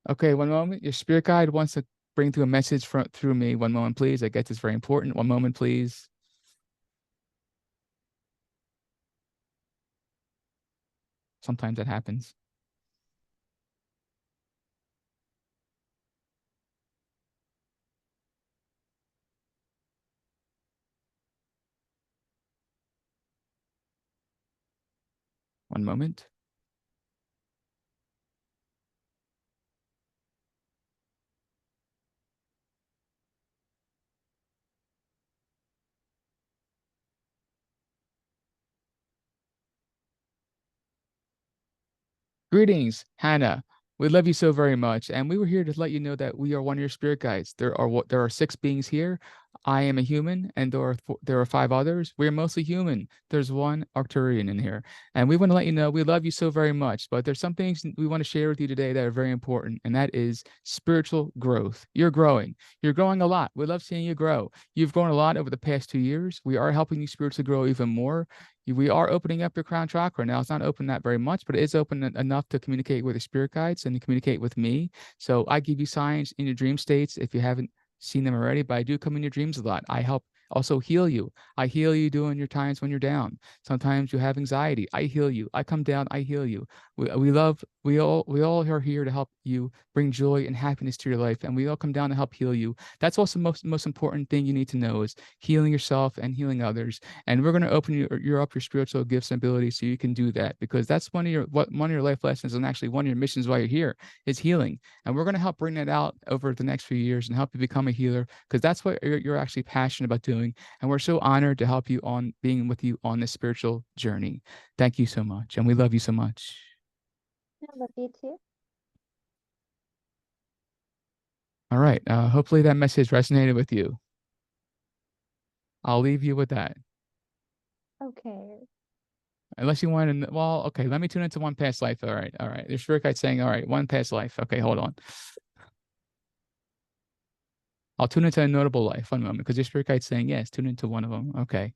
Okay, one moment. Your spirit guide wants to bring through a message through me. One moment, please. I guess it's very important. One moment, please. Sometimes that happens. One moment. Greetings, Hannah. We love you so very much, and we were here to let you know that we are one of your spirit guides. There are 6 beings here. I am a human, and there are 5 others. We are mostly human. There's 1 Arcturian in here, and we want to let you know we love you so very much. But there's some things we want to share with you today that are very important, and that is spiritual growth. You're growing. You're growing a lot. We love seeing you grow. You've grown a lot over the past 2 years. We are helping you spiritually grow even more. We are opening up your crown chakra. Now, it's not open that very much, but it is open enough to communicate with your spirit guides and to communicate with me. So I give you signs in your dream states if you haven't seen them already, but I do come in your dreams a lot. I help also heal you. I heal you during your times when you're down. Sometimes you have anxiety. I heal you. I come down. I heal you. We all are here to help you bring joy and happiness to your life, and we all come down to help heal you. That's also most important thing you need to know is healing yourself and healing others. And we're going to open your spiritual gifts and abilities so you can do that, because that's one of your life lessons, and actually one of your missions while you're here is healing. And we're going to help bring that out over the next few years and help you become a healer, because that's what you're actually passionate about doing. And we're so honored to help you on being with you on this spiritual journey. Thank you so much, and we love you so much. I love you too. All right. Hopefully that message resonated with you. I'll leave you with that. Okay. Unless you want to, well, okay, let me tune into one past life. All right. There's spirit guide saying, all right, one past life. Okay, hold on. I'll tune into a notable life. One moment, because your spirit guide's saying, yes, tune into one of them. Okay.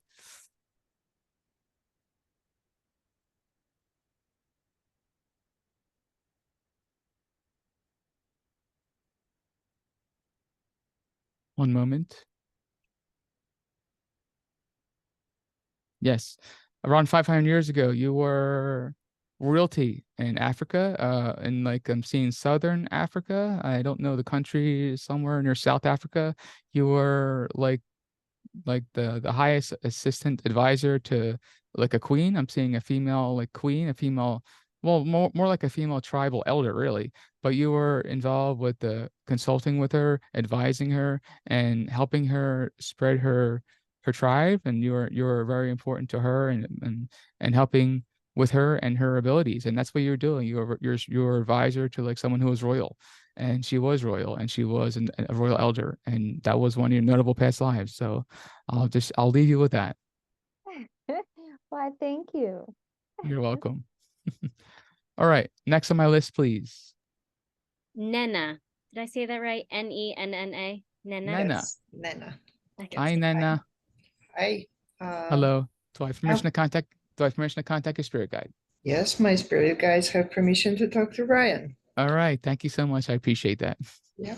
One moment. Yes. Around 500 years ago, you were royalty in Africa, in like I'm seeing Southern Africa. I don't know the country, somewhere near South Africa. You were like the highest assistant advisor to like a queen. I'm seeing a female like queen, a female, well, more like a female tribal elder, really. But you were involved with the consulting with her, advising her, and helping her spread her tribe. And you were very important to her, and helping with her and her abilities. And that's what you're doing. You're advisor to like someone who was royal. And she was royal, and she was a royal elder, and that was one of your notable past lives. So I'll leave you with that. Why, thank you. You're welcome. All right, next on my list, please. Nena. Did I say that right? Nenna. Nena. Nena. Yes, Nena. Okay. Hi, Nena. Hi. Hello. Do I have permission to contact? Do I have permission to contact your spirit guide? Yes, my spirit guides have permission to talk to Ryan. All right. Thank you so much. I appreciate that. Yeah.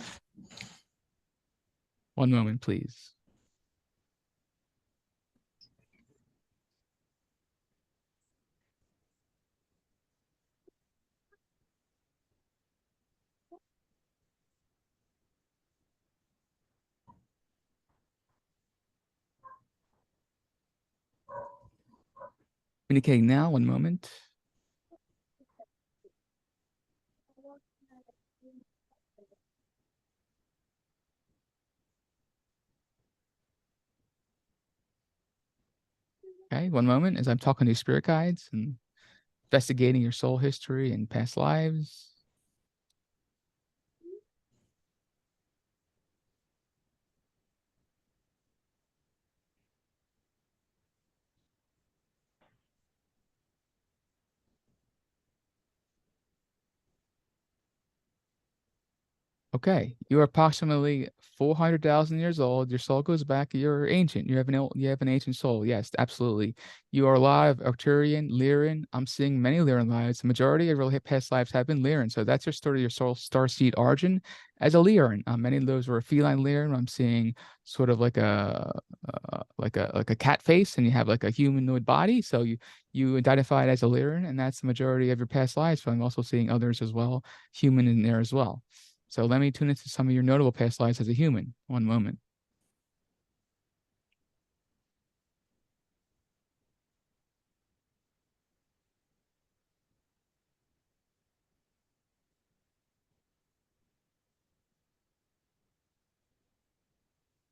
One moment, please. Communicating now. One moment. Okay, one moment as I'm talking to your spirit guides and investigating your soul history and past lives. Okay, you are approximately 400,000 years old. Your soul goes back. You're ancient. You have an ancient soul. Yes, absolutely. You are alive, Arcturian, Lyran. I'm seeing many Lyran lives. The majority of your past lives have been Lyran. So that's your story, your soul star seed origin as a Lyran. Many of those were feline Lyran. I'm seeing sort of like a cat face, and you have like a humanoid body. So you identified as a Lyran, and that's the majority of your past lives. So I'm also seeing others as well, human in there as well. So let me tune into some of your notable past lives as a human. One moment.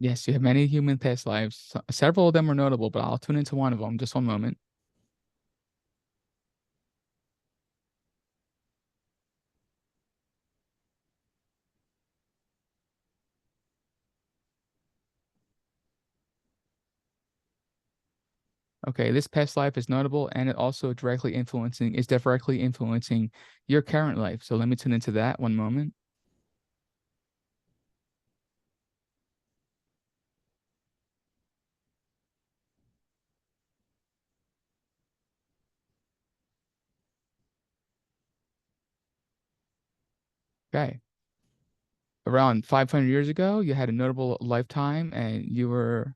Yes, you have many human past lives. Several of them are notable, but I'll tune into one of them. Just one moment. Okay, this past life is notable and it also is directly influencing your current life. So let me tune into that one moment. Okay. Around 500 years ago, you had a notable lifetime and you were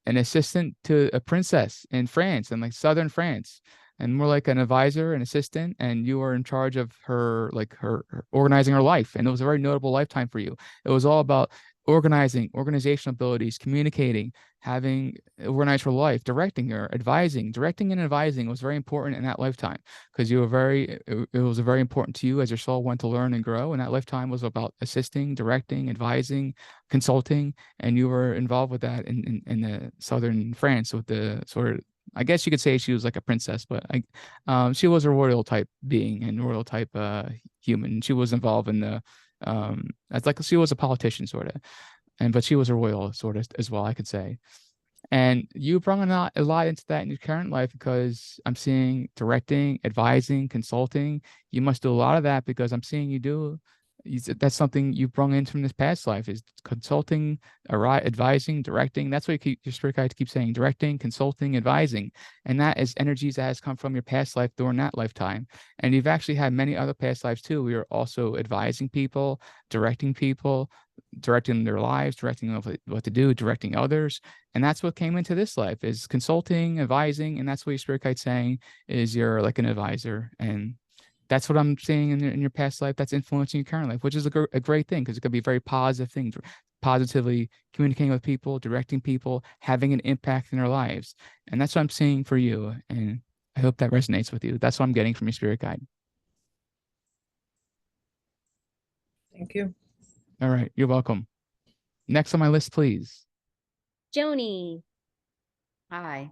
an assistant to a princess in France, in like southern France, and more like an advisor, an assistant, and you were in charge of her, like her organizing her life. And it was a very notable lifetime for you. It was all about organizational abilities, communicating, having organized her life, directing her, advising. Directing and advising was very important in that lifetime because it was very important to you as your soul went to learn and grow. And that lifetime was about assisting, directing, advising, consulting, and you were involved with that in the southern France with the sort of, I guess you could say she was like a princess, but she was a royal type being and royal type human. She was involved in the as like she was a politician sort of, but she was a royal sort of as well, I could say. And you brought a lot into that in your current life because I'm seeing directing, advising, consulting. You must do a lot of that because I'm seeing you do. That's something you brought in from this past life is consulting, advising, directing. That's what your spirit guides keep saying: directing, consulting, advising. And that is energies that has come from your past life during that lifetime. And you've actually had many other past lives too. We are also advising people, directing their lives, directing them what to do, directing others. And that's what came into this life is consulting, advising. And that's what your spirit guide's saying is you're like an advisor. And that's what I'm seeing in your past life that's influencing your current life, which is a great thing because it could be a very positive thing, positively communicating with people, directing people, having an impact in their lives. And that's what I'm seeing for you. And I hope that resonates with you. That's what I'm getting from your spirit guide. Thank you. All right. You're welcome. Next on my list, please. Joni. Hi.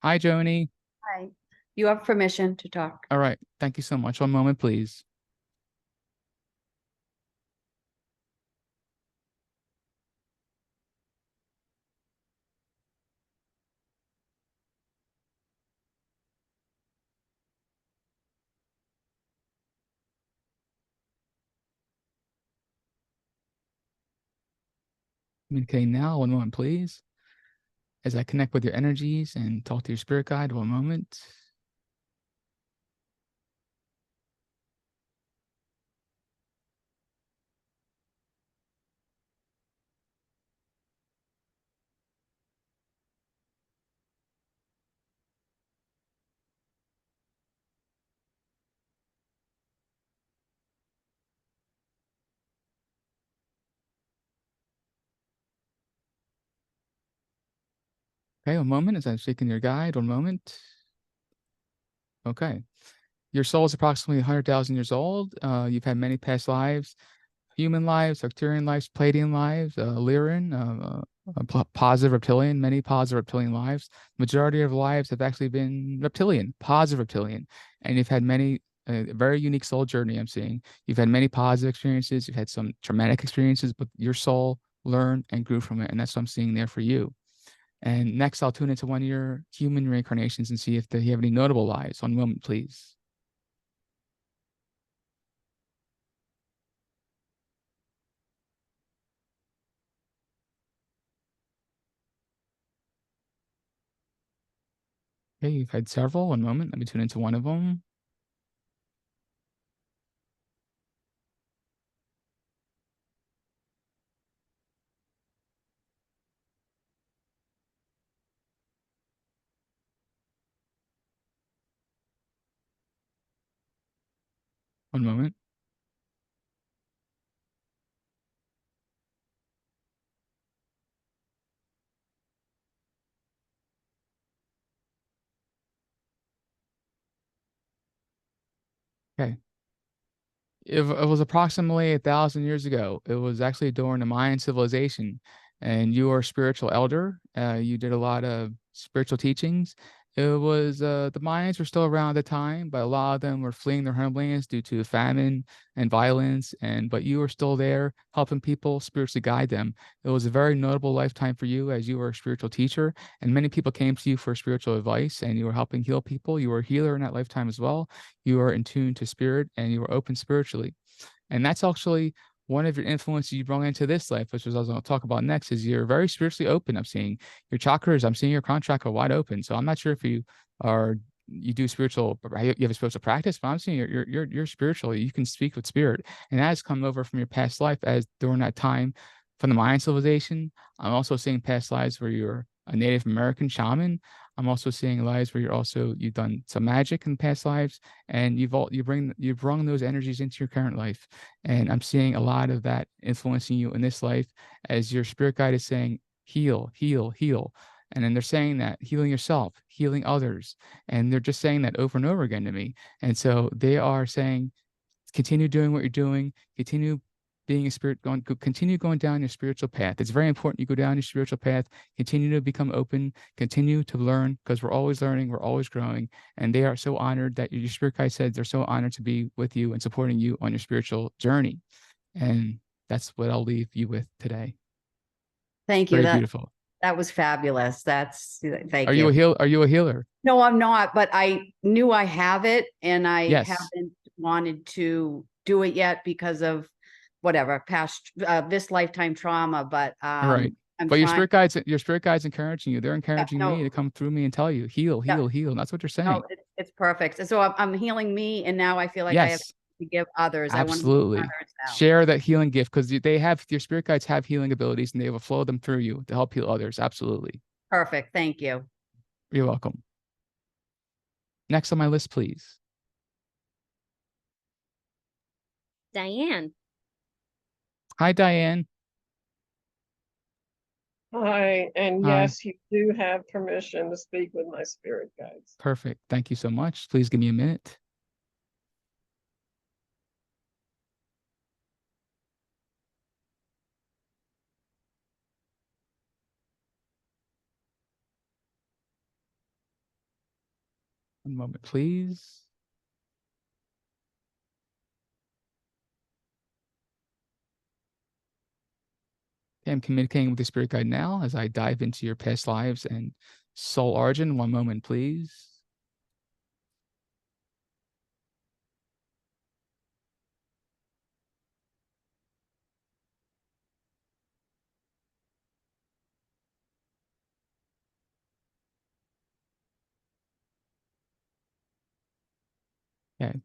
Hi, Joni. Hi. You have permission to talk. All right. Thank you so much. One moment, please. Communicating now. One moment, please. As I connect with your energies and talk to your spirit guide. One moment. Okay, one moment as I'm seeking your guide. One moment. Okay. Your soul is approximately 100,000 years old. You've had many past lives, human lives, Arcturian lives, Pleiadian lives, Lyran, positive reptilian, many positive reptilian lives. Majority of lives have actually been reptilian, positive reptilian. And you've had many, very unique soul journey I'm seeing. You've had many positive experiences. You've had some traumatic experiences, but your soul learned and grew from it. And that's what I'm seeing there for you. And next, I'll tune into one of your human reincarnations and see if you have any notable lives. One moment, please. Okay, you've had several. One moment. Let me tune into one of them. One moment. Okay. It was approximately 1,000 years ago. It was actually during the Mayan civilization, and you were a spiritual elder. You did a lot of spiritual teachings. It was the Mayans were still around at the time, but a lot of them were fleeing their homelands due to famine and violence. But you were still there helping people spiritually guide them. It was a very notable lifetime for you as you were a spiritual teacher, and many people came to you for spiritual advice, and you were helping heal people. You were a healer in that lifetime as well. You were in tune to spirit, and you were open spiritually. And that's actually one of your influences you brought into this life, which is I was going to talk about next, is you're very spiritually open. I'm seeing your chakras, I'm seeing your crown chakra wide open. So I'm not sure if you do spiritual, you have a spiritual practice, but I'm seeing you're spiritual. You can speak with spirit, and that has come over from your past life as during that time from the Mayan civilization. I'm also seeing past lives where you're a Native American shaman. I'm also seeing lives where you've done some magic in past lives, and you've brung those energies into your current life. And I'm seeing a lot of that influencing you in this life as your spirit guide is saying, heal, heal, heal. And then they're saying that healing yourself, healing others. And they're just saying that over and over again to me. And so they are saying, continue doing what you're doing, continue being a spirit, continue going down your spiritual path. It's very important you go down your spiritual path, continue to become open, continue to learn, because we're always learning, we're always growing. And they are so honored that your spirit guide said they're so honored to be with you and supporting you on your spiritual journey. And that's what I'll leave you with today. Thank you. Very beautiful. That was fabulous. Thank Are you. Are you a healer? No, I'm not, but I knew I have it, and I Yes. haven't wanted to do it yet because of whatever past this lifetime trauma. But Right. I'm But trying. your spirit guide's encouraging you. They're encouraging me to come through me and tell you, heal, heal, heal. And that's what they're saying. No, it's perfect. So I'm healing me, and now I feel like I have Yes, to give others. I want to give absolutely. others now. Share that healing gift, because they have your spirit guides have healing abilities, and they will flow them through you to help heal others. Absolutely. Perfect. Thank you. You're welcome. Next on my list, please. Diane. Hi, Diane. Hi, and Hi. yes, you do have permission to speak with my spirit guides. Perfect. Thank you so much. Please give me a minute. One moment, please. Okay, I'm communicating with the spirit guide now as I dive into your past lives and soul origin. One moment, please. Okay.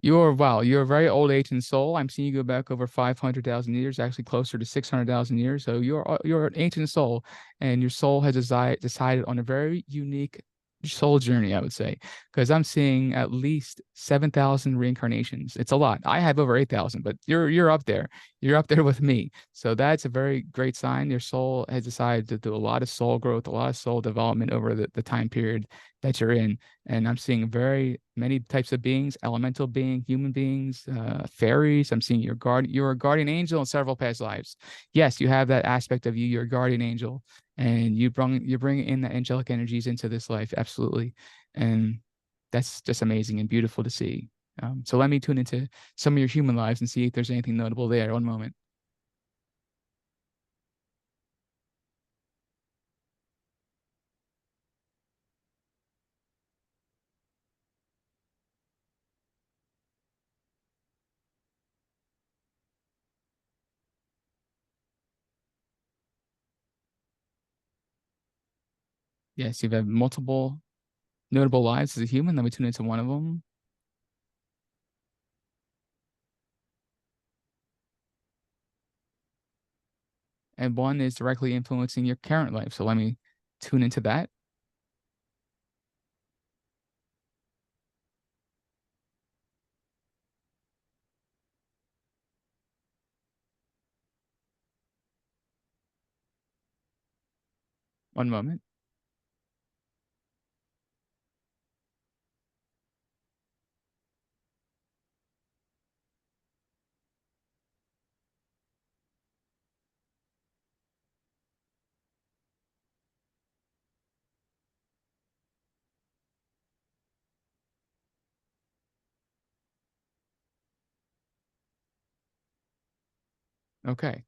You're a very old ancient soul. I'm seeing you go back over 500,000 years, actually closer to 600,000 years. So you're an ancient soul, and your soul has decided on a very unique soul journey, I would say, because I'm seeing at least 7,000 reincarnations. It's a lot. I have over 8,000, but you're up there. You're up there with me. So that's a very great sign. Your soul has decided to do a lot of soul growth, a lot of soul development over the time period that you're in. And I'm seeing very many types of beings, elemental being, human beings, fairies. I'm seeing you're a guardian angel in several past lives. Yes, you have that aspect of you. You're a guardian angel, and you bring in the angelic energies into this life. Absolutely. And that's just amazing and beautiful to see. So let me tune into some of your human lives and see if there's anything notable there. One moment. Yes, you've had multiple notable lives as a human. Let me tune into one of them. And one is directly influencing your current life. So let me tune into that. One moment. Okay.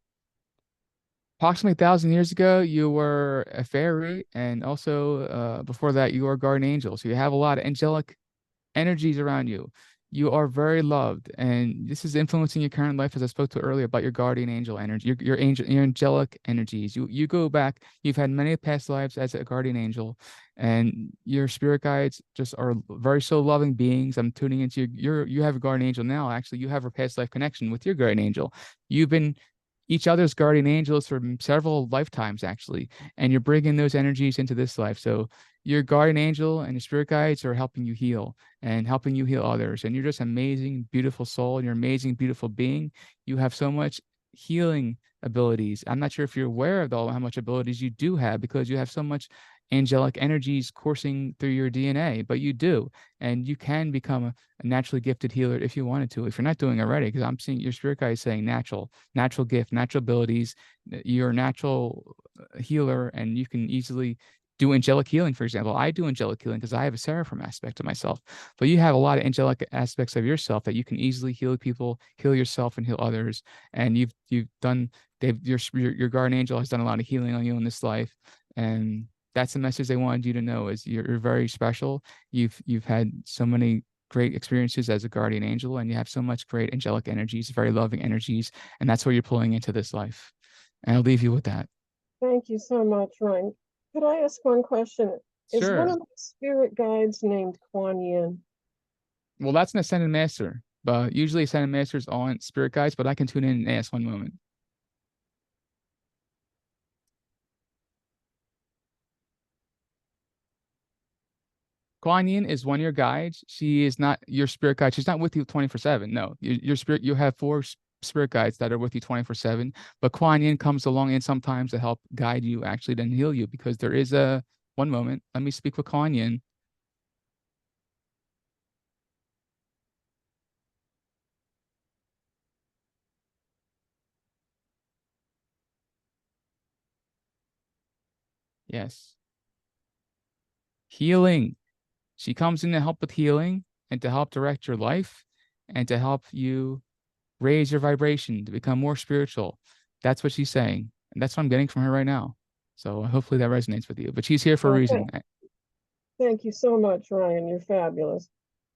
Approximately 1,000 years ago, you were a fairy, and also before that, you were a guardian angel. So you have a lot of angelic energies around you. You are very loved, and this is influencing your current life, as I spoke to earlier about your guardian angel energy, your angel, your angelic energies. You go back. You've had many past lives as a guardian angel, and your spirit guides just are very so loving beings. I'm tuning into you have a guardian angel now. Actually, you have a past life connection with your guardian angel. You've been each other's guardian angels for several lifetimes, actually, and you're bringing those energies into this life. So your guardian angel and your spirit guides are helping you heal and helping you heal others. And you're just amazing, beautiful soul, and you're amazing, beautiful being. You have so much healing abilities. I'm not sure if you're aware of how much abilities you do have, because you have so much angelic energies coursing through your DNA, but you do. And you can become a naturally gifted healer if you wanted to, if you're not doing it already, because I'm seeing your spirit guide is saying natural gift, natural abilities. You're a natural healer, and you can easily do angelic healing. For example, I do angelic healing because I have a seraphim aspect to myself, but you have a lot of angelic aspects of yourself that you can easily heal people, heal yourself, and heal others. And you've done, your guardian angel has done a lot of healing on you in this life, and that's the message they wanted you to know: is you're very special. You've had so many great experiences as a guardian angel, and you have so much great angelic energies, very loving energies, and that's what you're pulling into this life. And I'll leave you with that. Thank you so much, Ryan. Could I ask one question? Is one Sure. of my spirit guides named Kuan Yin? Well, that's an ascended master, but usually ascended masters aren't spirit guides, but I can tune in and ask one moment. Kuan Yin is one of your guides. She is not your spirit guide. She's not with you 24/7. No, your spirit, you have four spirit guides that are with you 24/7, but Kuan Yin comes along in sometimes to help guide you, actually, then heal you, because there is a one moment. Let me speak with Kuan Yin. Yes. Healing. She comes in to help with healing and to help direct your life and to help you raise your vibration to become more spiritual. That's what she's saying. And that's what I'm getting from her right now. So hopefully that resonates with you. But she's here for a reason. Thank you so much, Ryan. You're fabulous.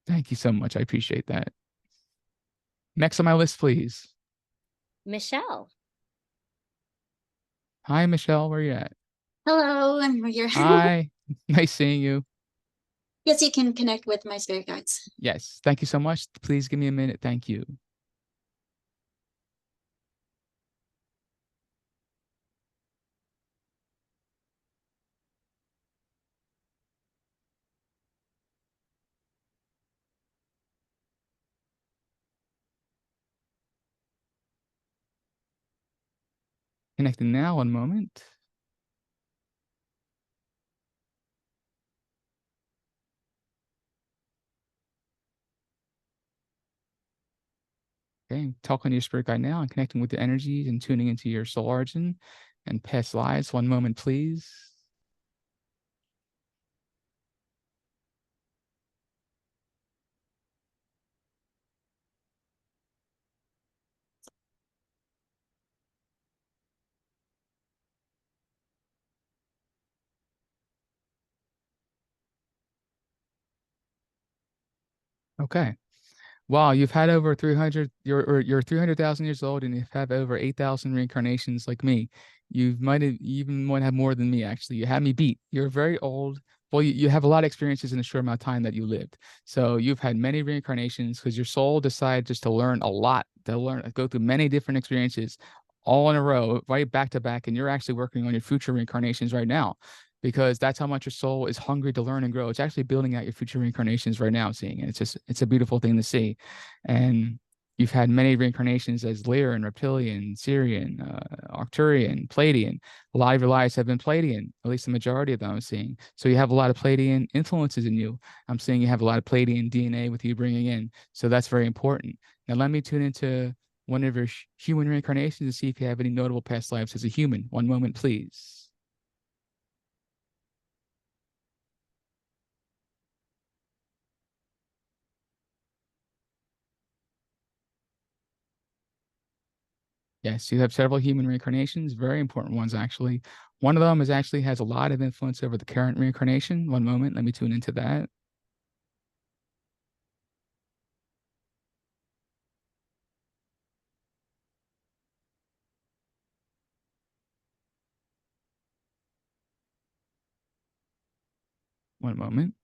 Thank you so much. I appreciate that. Next on my list, please. Michelle. Hi, Michelle. Where are you at? Hello, I'm here. Hi. Nice seeing you. Yes, you can connect with my spirit guides. Yes. Thank you so much. Please give me a minute. Thank you. Connecting now, one moment. Okay, talking to your spirit guide now and connecting with the energies and tuning into your soul origin and past lives. One moment, please. Okay. Wow, you've had over 300, you're 300,000 years old, and you've had over 8,000 reincarnations like me. You might have even have more than me, actually. You had me beat. You're very old. Well, you have a lot of experiences in a short amount of time that you lived. So you've had many reincarnations because your soul decided just to learn a lot, go through many different experiences all in a row, right back to back. And you're actually working on your future reincarnations right now, because that's how much your soul is hungry to learn and grow. It's actually building out your future reincarnations right now, seeing it. It's a beautiful thing to see. And you've had many reincarnations as Lyran, Reptilian, Syrian, Arcturian, Pleiadian. A lot of your lives have been Pleiadian, at least the majority of them I'm seeing. So you have a lot of Pleiadian influences in you. I'm seeing you have a lot of Pleiadian DNA with you bringing in. So that's very important. Now let me tune into one of your human reincarnations and see if you have any notable past lives as a human. One moment, please. Yes, you have several human reincarnations, very important ones actually. One of them is actually has a lot of influence over the current reincarnation. One moment, let me tune into that. One moment.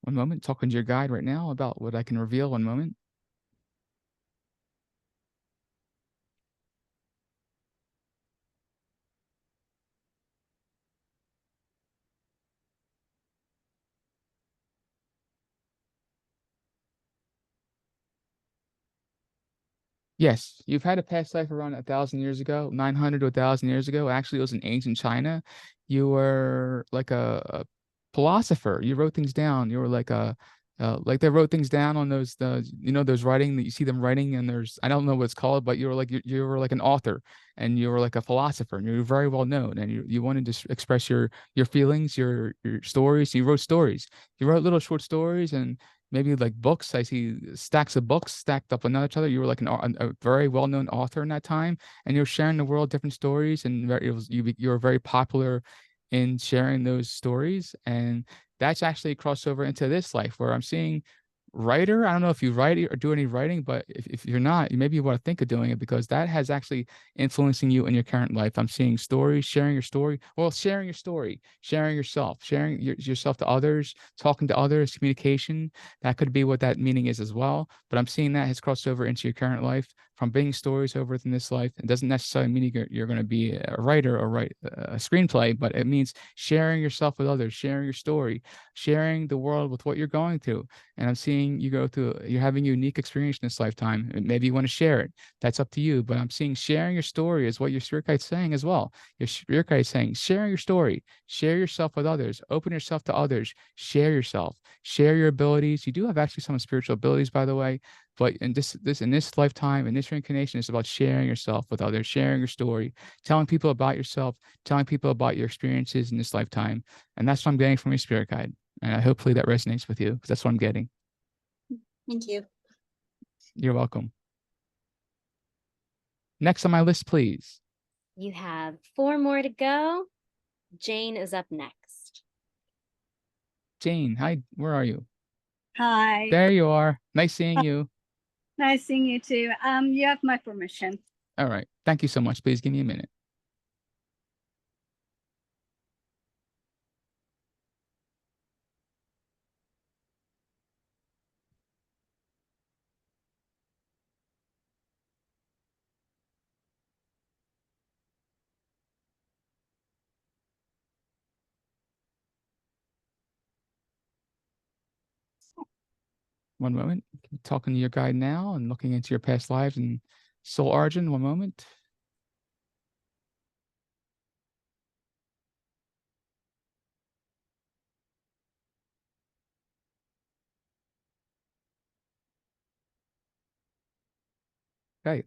One moment, talking to your guide right now about what I can reveal. One moment. Yes, you've had a past life around 1,000 years ago, 900 to 1,000 years ago. Actually, it was in ancient China. You were like a philosopher. You wrote things down. You were like they wrote things down on those writing that you see them writing, and there's I don't know what it's called, but you were like an author, and you were like a philosopher, and you were very well known, and you wanted to express your feelings, your stories. You wrote stories. You wrote little short stories and maybe like books. I see stacks of books stacked up on each other. You were like a very well-known author in that time, and you're sharing the world different stories, and you were very popular in sharing those stories. And that's actually crossed over into this life where I'm seeing writer. I don't know if you write or do any writing, but if you're not, maybe you want to think of doing it because that has actually influencing you in your current life. I'm seeing stories, sharing your story. Well, sharing your story, sharing yourself, sharing yourself to others, talking to others, communication. That could be what that meaning is as well. But I'm seeing that has crossed over into your current life from bringing stories over in this life. It doesn't necessarily mean you're going to be a writer or write a screenplay, but it means sharing yourself with others, sharing your story, sharing the world with what you're going through. And I'm seeing you're having a unique experience in this lifetime. And maybe you want to share it. That's up to you. But I'm seeing sharing your story is what your spirit guide's saying as well. Your spirit guide is saying, sharing your story, share yourself with others, open yourself to others, share yourself, share your abilities. You do have actually some spiritual abilities, by the way. But in this lifetime, in this reincarnation, it's about sharing yourself with others, sharing your story, telling people about yourself, telling people about your experiences in this lifetime. And that's what I'm getting from your spirit guide. And hopefully that resonates with you because that's what I'm getting. Thank you. You're welcome. Next on my list, please. You have 4 more to go. Jane is up next. Jane, hi, where are you? Hi. There you are. Nice seeing you. Nice seeing you too. You have my permission. All right. Thank you so much. Please give me a minute. One moment. Talking to your guide now and looking into your past lives and soul origin. One moment. Okay.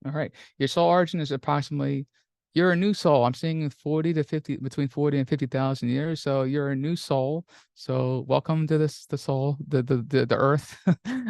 All right. Your soul origin is approximately, you're a new soul. I'm seeing 40 to 50, between 40 and 50,000 years. So you're a new soul. So welcome to the soul, the earth.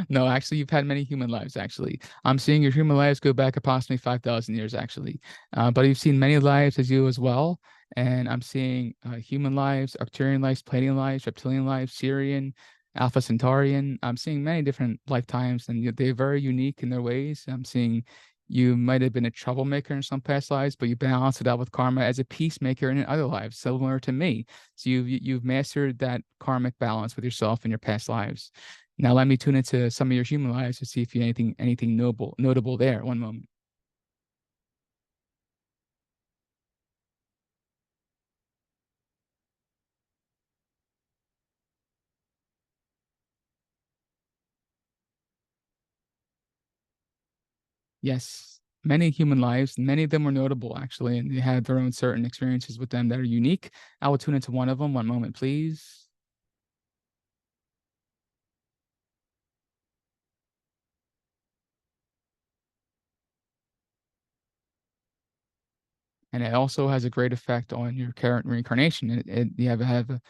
No, actually, you've had many human lives, actually. I'm seeing your human lives go back approximately 5,000 years, actually. But you've seen many lives as you as well. And I'm seeing human lives, Arcturian lives, Pleiadian lives, reptilian lives, Syrian, Alpha Centaurian. I'm seeing many different lifetimes, and they're very unique in their ways. I'm seeing you might have been a troublemaker in some past lives, but you balance it out with karma as a peacemaker in other lives, similar to me. So you've mastered that karmic balance with yourself in your past lives. Now let me tune into some of your human lives to see if you anything notable there. One moment. Yes, many human lives, many of them were notable actually, and they had their own certain experiences with them that are unique. I will tune into one of them. One moment, please. and it also has a great effect on your current reincarnation. You have a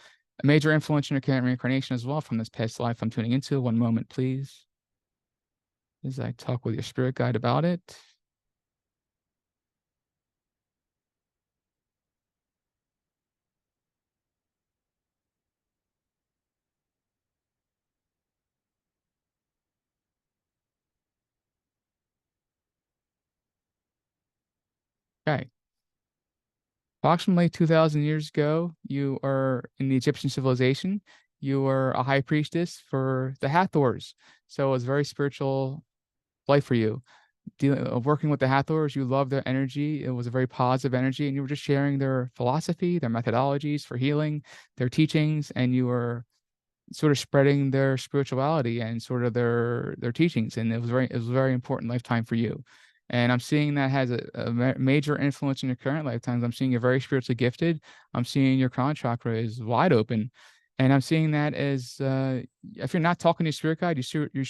major influence in your current reincarnation as well from this past life I'm tuning into. One moment, please, as I talk with your spirit guide about it. Okay. Approximately 2,000 years ago, you are in the Egyptian civilization. You were a high priestess for the Hathors. So it was a very spiritual life for you. Working with the Hathors, you loved their energy. It was a very positive energy, and you were just sharing their philosophy, their methodologies for healing, their teachings, and you were sort of spreading their spirituality and sort of their teachings. And it was a very important lifetime for you. And I'm seeing that has a major influence in your current lifetimes. I'm seeing you're very spiritually gifted. I'm seeing your crown chakra is wide open. And I'm seeing that as if you're not talking to your spirit guide, you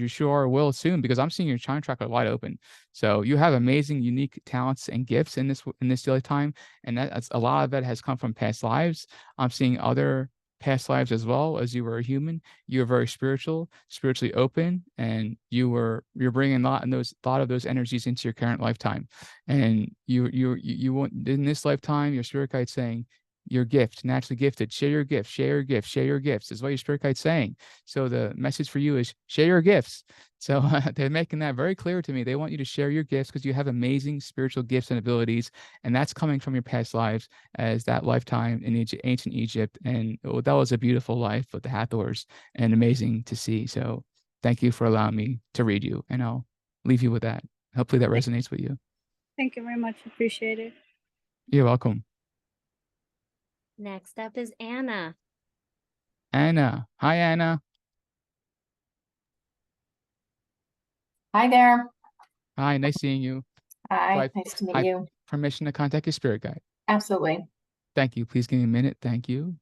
sure will soon, because I'm seeing your crown chakra wide open. So you have amazing, unique talents and gifts in this lifetime, and that's a lot of it has come from past lives. I'm seeing other past lives as well. As you were a human, you were very spiritual, spiritually open, and you're bringing a lot of those energies into your current lifetime. And you want, in this lifetime, your spirit guide saying, your gift, naturally gifted, share your gifts, share your gifts, share your gifts, is what your spirit guide's saying. So the message for you is share your gifts. So they're making that very clear to me. They want you to share your gifts because you have amazing spiritual gifts and abilities, and that's coming from your past lives as that lifetime in ancient Egypt. And that was a beautiful life with the Hathors, and amazing to see. So thank you for allowing me to read you, and I'll leave you with that. Hopefully that resonates with you. Thank you very much. Appreciate it. You're welcome. Next up is Anna. Anna. Hi, Anna. Hi there. Hi, nice seeing you. Hi, nice to meet you. Permission to contact your spirit guide. Absolutely. Thank you. Please give me a minute. Thank you.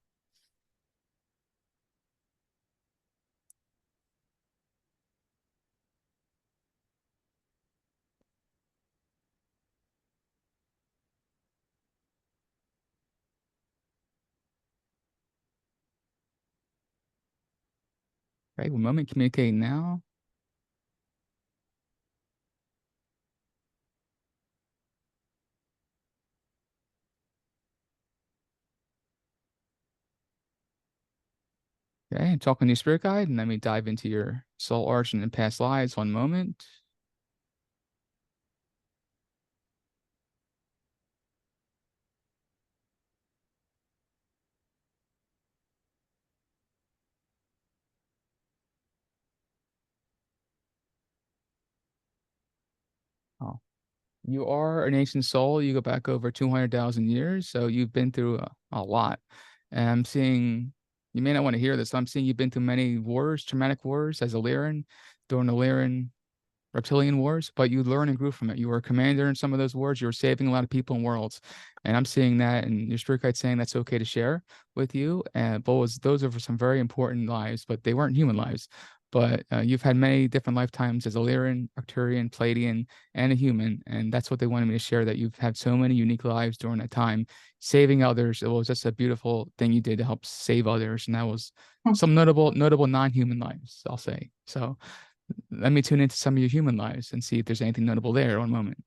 Okay, one moment. Communicating now. Okay, I'm talking to your spirit guide, and let me dive into your soul origin and past lives. One moment. Oh, you are an ancient soul. You go back over 200,000 years, so you've been through a lot. And I'm seeing, you may not want to hear this, I'm seeing you've been through many wars, traumatic wars as a Lyran, during the Lyran Reptilian Wars, but you learned and grew from it. You were a commander in some of those wars. You were saving a lot of people and worlds. And I'm seeing that, and your spirit guide saying that's okay to share with you. And those are for some very important lives, but they weren't human lives. But you've had many different lifetimes as a Lyran, Arcturian, Palladian, and a human. And that's what they wanted me to share, that you've had so many unique lives during that time, saving others. It was just a beautiful thing you did to help save others. And that was some notable non-human lives, I'll say. So let me tune into some of your human lives and see if there's anything notable there. One moment.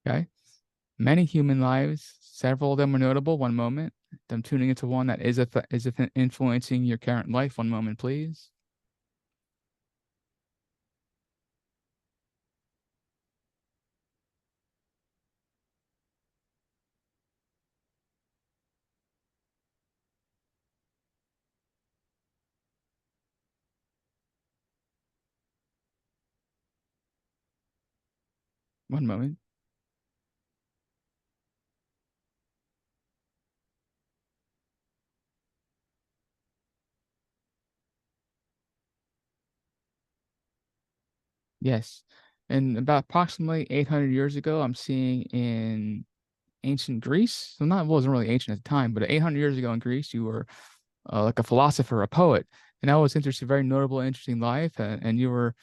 Okay. Many human lives, several of them are notable. One moment. I'm tuning into one that is influencing your current life. One moment, please. One moment. Yes. And about approximately 800 years ago, I'm seeing in ancient Greece. So not, it wasn't really ancient at the time, but 800 years ago in Greece, you were like a philosopher, a poet, and that was interesting, very notable, interesting life, and you were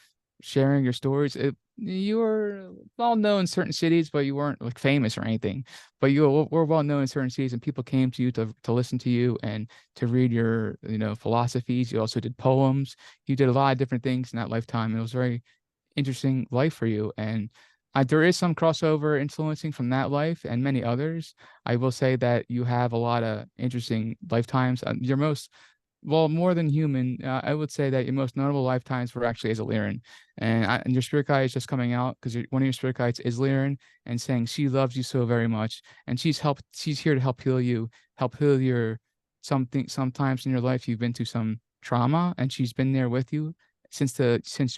sharing your stories. You were well known in certain cities, but you weren't like famous or anything. But you were well known in certain cities, and people came to you to listen to you and to read your philosophies. You also did poems. You did a lot of different things in that lifetime, and it was very interesting life for you. And there is some crossover influencing from that life and many others. I will say that you have a lot of interesting lifetimes. Your most, well, more than human, I would say that your most notable lifetimes were actually as a Lyran. And your spirit guide is just coming out because one of your spirit guides is Lyran and saying she loves you so very much. And she's here to help heal you, help heal your something. Sometimes in your life, you've been through some trauma and she's been there with you since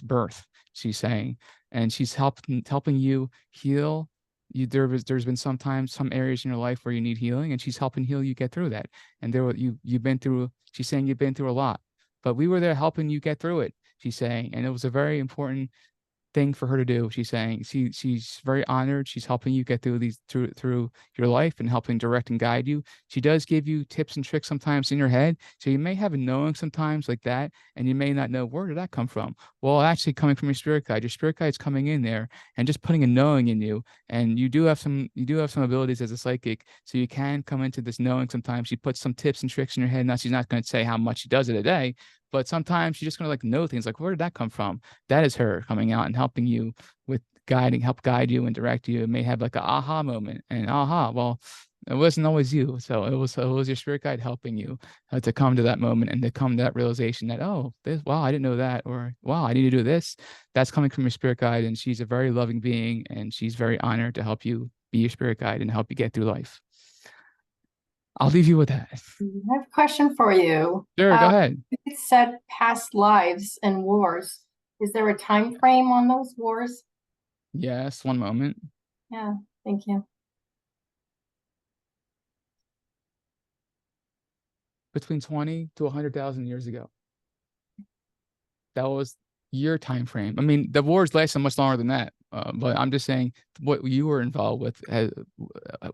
birth, she's saying, and she's helping you heal. There's been sometimes some areas in your life where you need healing, and she's helping heal you get through that. And you've been through. She's saying you've been through a lot, but we were there helping you get through it. She's saying, and it was a very important thing for her to do. She's saying she's very honored. She's helping you get through your life and helping direct and guide you. She does give you tips and tricks sometimes in your head. So you may have a knowing sometimes like that, and you may not know where did that come from. Well, actually coming from your spirit guide. Your spirit guide's coming in there and just putting a knowing in you. And you do have some abilities as a psychic, so you can come into this knowing sometimes. She puts some tips and tricks in your head. Now she's not going to say how much she does it a day, but sometimes she's just going to like know things like, where did that come from? That is her coming out and helping you with help guide you and direct you. It may have like an aha moment, and aha, well, it wasn't always you. So it was your spirit guide helping you to come to that moment and to come to that realization that, oh, wow, I didn't know that, or wow, I need to do this. That's coming from your spirit guide, and she's a very loving being, and she's very honored to help you be your spirit guide and help you get through life. I'll leave you with that. I have a question for you. Sure, go ahead. It said past lives and wars. Is there a time frame on those wars? Yes, one moment. Yeah, thank you. Between 20 to 100,000 years ago. That was your time frame. I mean, the wars lasted much longer than that. But I'm just saying what you were involved with.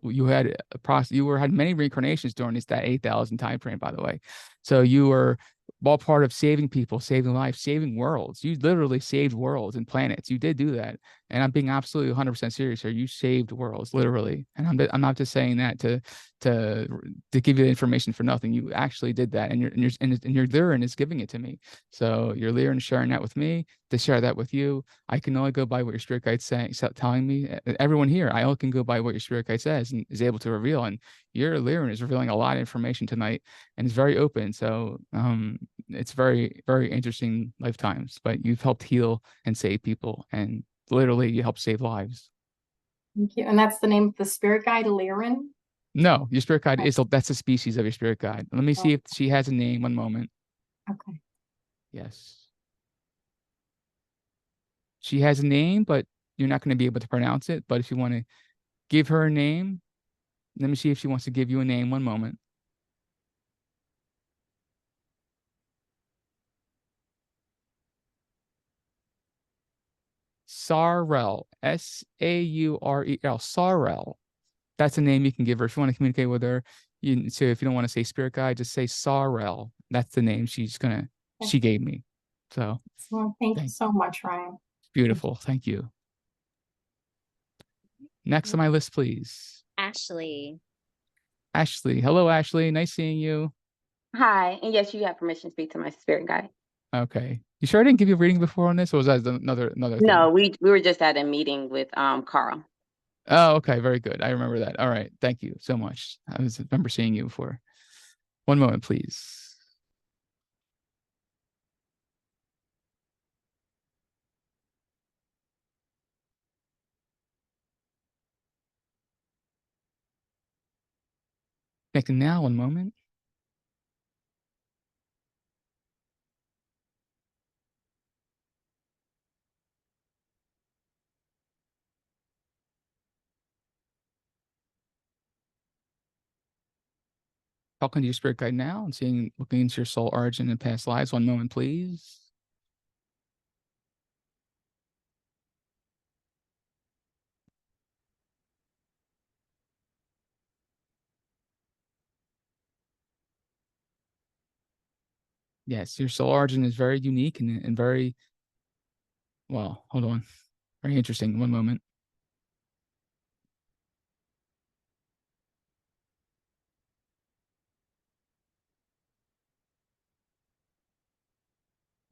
You had many reincarnations during that 8,000 time frame, by the way. So you were all part of saving people, saving lives, saving worlds. You literally saved worlds and planets. You did do that, and I'm being absolutely 100% serious here. You saved worlds, literally, and I'm not just saying that to give you the information for nothing. You actually did that, and your Lyran is giving it to me. So your Lyran is sharing that with me to share that with you. I can only go by what your spirit guide's saying, telling me. Everyone here, I only can go by what your spirit guide says and is able to reveal. And your Lyran is revealing a lot of information tonight, and it's very open. So it's very, very interesting lifetimes. But you've helped heal and save people, and literally you help save lives. Thank you. And that's the name of the spirit guide, Lyran? No, your spirit guide that's a species of your spirit guide. Let me see if she has a name. One moment. Okay. Yes. She has a name, but you're not going to be able to pronounce it. But if you want to give her a name, let me see if she wants to give you a name. One moment. Sarel, Saurel, Sarel. That's a name you can give her if you want to communicate with her. So if you don't want to say spirit guide, just say Sarel. That's the name she gave me. So well, thank you so much, Ryan. Beautiful. Thank you. Next on my list, please. Ashley. Ashley. Hello, Ashley. Nice seeing you. Hi, and yes, you have permission to speak to my spirit guide. Okay. You sure I didn't give you a reading before on this, or was that another thing? No, we were just at a meeting with Carl. Oh, okay. Very good. I remember that. All right. Thank you so much. I remember seeing you before. One moment, please. Connecting now, one moment. Talking to your spirit guide now and looking into your soul origin and past lives. One moment, please. Yes, your soul origin is very unique and very, well, hold on. Very interesting. One moment.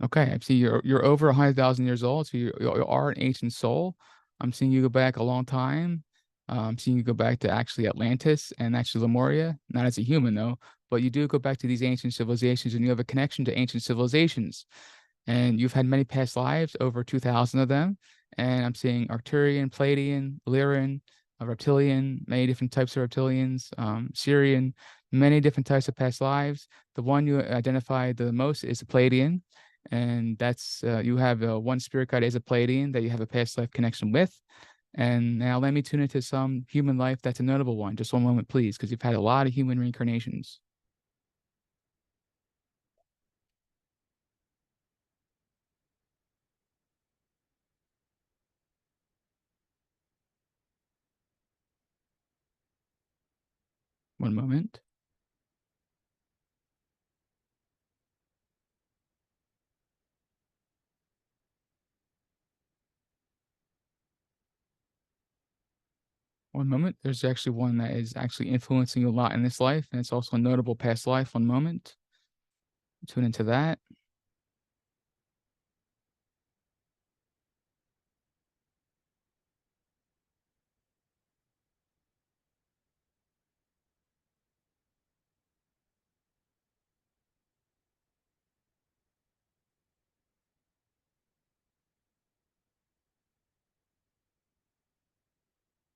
Okay, I see you're over 100,000 years old, so you are an ancient soul. I'm seeing you go back a long time. I'm seeing you go back to actually Atlantis and actually Lemuria, not as a human though, but you do go back to these ancient civilizations and you have a connection to ancient civilizations. And you've had many past lives, over 2,000 of them. And I'm seeing Arcturian, Palladian, Illyrian, reptilian, many different types of reptilians, Syrian, many different types of past lives. The one you identify the most is a Palladian, and that's you have one spirit guide is a Palladian that you have a past life connection with. And now let me tune into some human life that's a notable one. Just one moment, please, because you've had a lot of human reincarnations. One moment. One moment. There's actually one that is actually influencing you a lot in this life, and it's also a notable past life. One moment. Tune into that.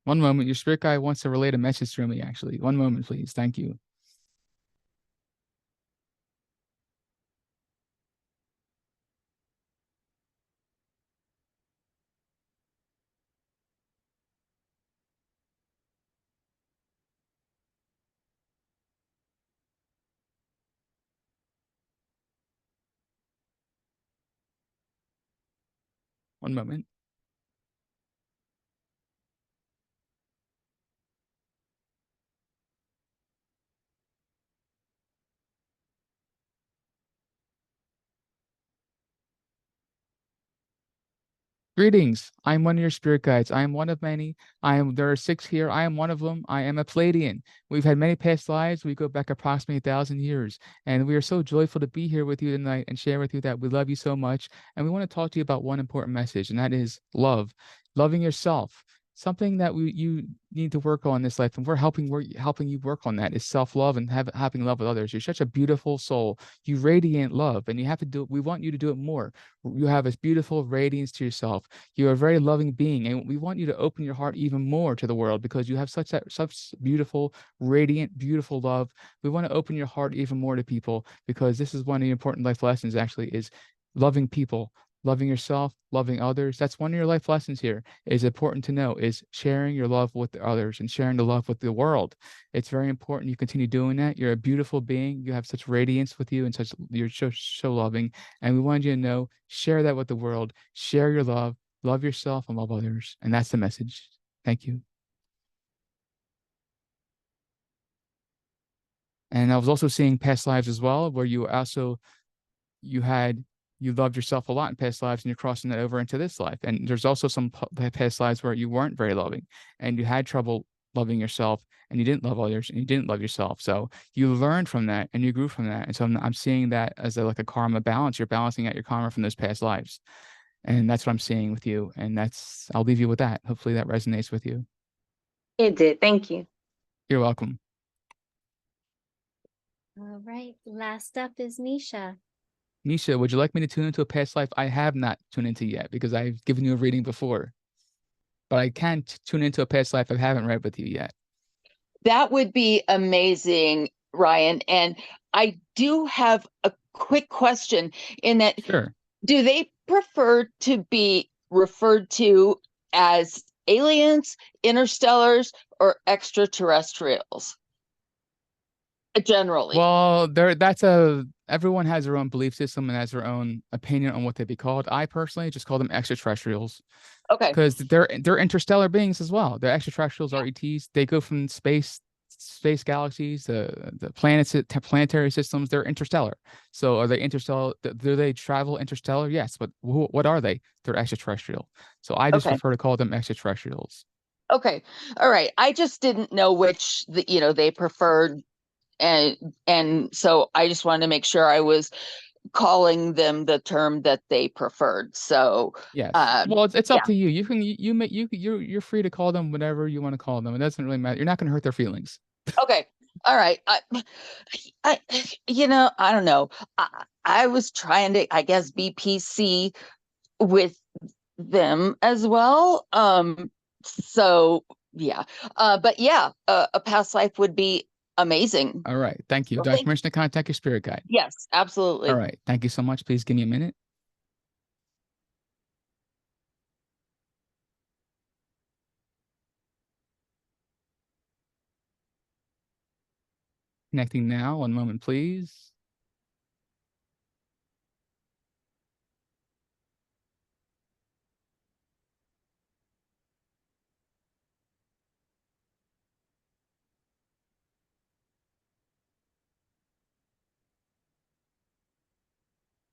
One moment. Your spirit guide wants to relate a message to me, actually. One moment, please. Thank you. One moment. Greetings. I'm one of your spirit guides. I am one of many. There are 6 here. I am one of them. I am a Palladian. We've had many past lives. We go back approximately 1,000 years. And we are so joyful to be here with you tonight and share with you that we love you so much. And we want to talk to you about one important message, and that is love. Loving yourself. Something that you need to work on in this life, and we're helping you work on that, is self-love and having love with others. You're such a beautiful soul. You radiate love, and you have to do it. We want you to do it more. You have this beautiful radiance to yourself. You're a very loving being, and we want you to open your heart even more to the world because you have such beautiful, radiant, beautiful love. We want to open your heart even more to people because this is one of the important life lessons. Actually, is loving people, loving yourself, loving others. That's one of your life lessons here. Is important to know is sharing your love with others and sharing the love with the world. It's very important you continue doing that. You're a beautiful being. You have such radiance with you and you're so loving. And we wanted you to know, share that with the world, share your love yourself and love others. And that's the message. Thank you. And I was also seeing past lives as well, where you loved yourself a lot in past lives and you're crossing that over into this life. And there's also some past lives where you weren't very loving and you had trouble loving yourself and you didn't love others and you didn't love yourself. So you learned from that and you grew from that. And so I'm seeing that as like a karma balance. You're balancing out your karma from those past lives. And that's what I'm seeing with you. And I'll leave you with that. Hopefully that resonates with you. It did. Thank you. You're welcome. All right. Last up is Nisha. Nisha, would you like me to tune into a past life I have not tuned into yet because I've given you a reading before? But I can't tune into a past life I haven't read with you yet. That would be amazing, Ryan. And I do have a quick question in that. Sure. Do they prefer to be referred to as aliens, interstellars, or extraterrestrials? Generally. Well, everyone has their own belief system and has their own opinion on what they'd be called. I personally just call them extraterrestrials. Okay. Because they're interstellar beings as well. They're extraterrestrials, are ETs. They go from space space galaxies, the planets, planetary systems, they're interstellar. So are they interstellar? Do they travel interstellar? Yes, but what are they? They're extraterrestrial. So I just prefer to call them extraterrestrials. Okay. All right. I just didn't know which they preferred, and so I just wanted to make sure I was calling them the term that they preferred. So yes, well, it's up to you. You can you're free to call them whatever you want to call them. It doesn't really matter. You're not going to hurt their feelings. Okay. All right. I don't know. I was trying to, I guess, be PC with them as well. So yeah. But yeah, a past life would be amazing. All right. Thank you. Do I have permission to contact your spirit guide? Yes, absolutely. All right. Thank you so much. Please give me a minute. Connecting now. One moment, please.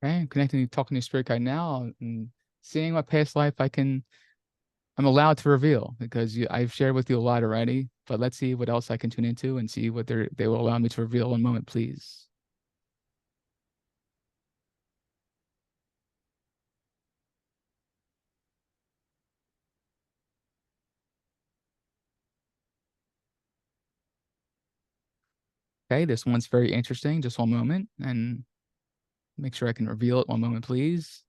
Okay, I'm connecting, talking to your spirit guide now, and seeing what past life I'm allowed to reveal, because I've shared with you a lot already. But let's see what else I can tune into and see what they will allow me to reveal. One moment, please. Okay, this one's very interesting. Just one moment, and make sure I can reveal it. One moment, please.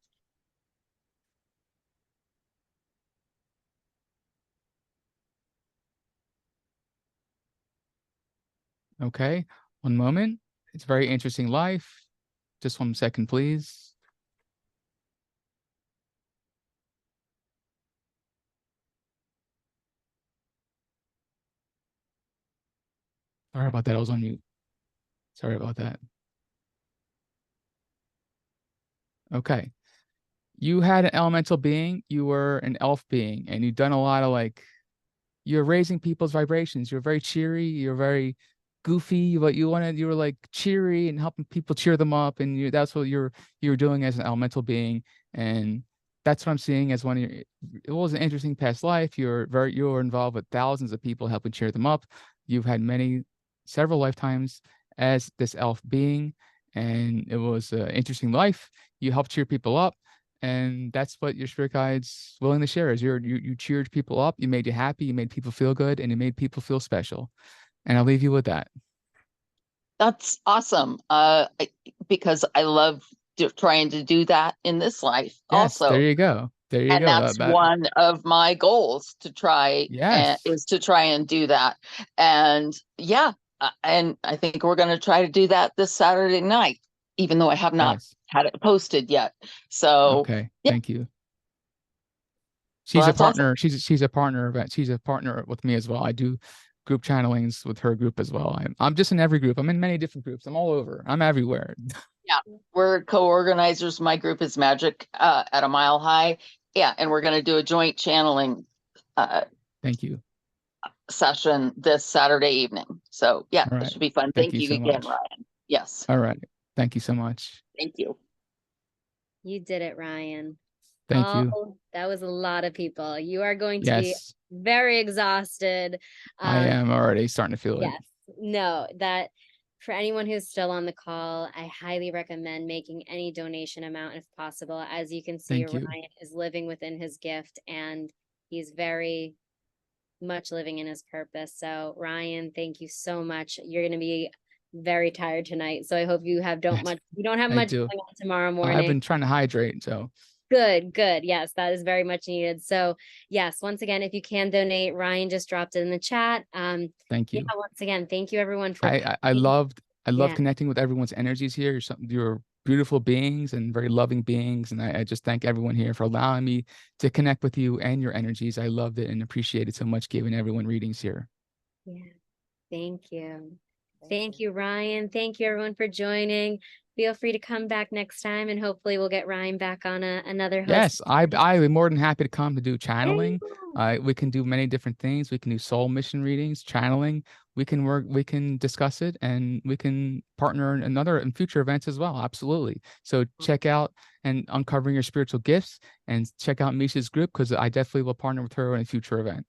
Okay, one moment. It's very interesting life. Just 1 second, please. Sorry about that. I was on mute. Sorry about that. Okay. You had an elemental being. You were an elf being, and you've done a lot of you're raising people's vibrations. You're very cheery. You're very goofy, but you were like cheery and helping people cheer them up. And that's what you were doing as an elemental being. And that's what I'm seeing as one of your, it was an interesting past life. You were involved with thousands of people helping cheer them up. You've had several lifetimes as this elf being, and it was an interesting life. You helped cheer people up. And that's what your spirit guide's willing to share is you cheered people up, you made you happy, you made people feel good, and you made people feel special. And I'll leave you with that. That's awesome. Because I love trying to do that in this life. Yes, also. There you go. There you go. And that's one of my goals to try. Yes. Is to try and do that. And yeah, and I think we're going to try to do that this Saturday night, even though I have not had it posted yet. So okay, yeah. Thank you. She's a partner. Awesome. She's a partner, but she's a partner with me as well. I do group channelings with her group as well. I'm just in every group. I'm in many different groups. I'm all over. I'm everywhere. Yeah, we're co-organizers. My group is Magic at a Mile High. Yeah, and we're going to do a joint channeling. Thank you. Session this Saturday evening. So yeah, right. It should be fun. Thank you so again, much. Ryan. Yes. All right. Thank you so much. Thank you. You did it, Ryan. Thank you. That was a lot of people. You are going to be Yes. very exhausted. I am already starting to feel it. Yes. No, that for anyone who's still on the call, I highly recommend making any donation amount if possible. As you can see, Ryan is living within his gift, and he's very much living in his purpose. So Ryan, thank you so much. You're going to be very tired tonight. So I hope you don't have much going on tomorrow morning. I've been trying to hydrate. So good. Yes, that is very much needed. So yes, once again, if you can donate, Ryan just dropped it in the chat. Thank you. Yeah, once again, thank you everyone for I love connecting with everyone's energies here. You're beautiful beings and very loving beings. And I just thank everyone here for allowing me to connect with you and your energies. I loved it and appreciated so much giving everyone readings here. Yeah, thank you. Thank you, Ryan. Thank you, everyone, for joining. Feel free to come back next time, and hopefully we'll get Ryan back on another host. Yes, I would be more than happy to come to do channeling. We can do many different things. We can do soul mission readings, channeling. We can discuss it, and we can partner in future events as well. Absolutely. So check out and uncovering your spiritual gifts, and check out Misha's group, because I definitely will partner with her in a future event.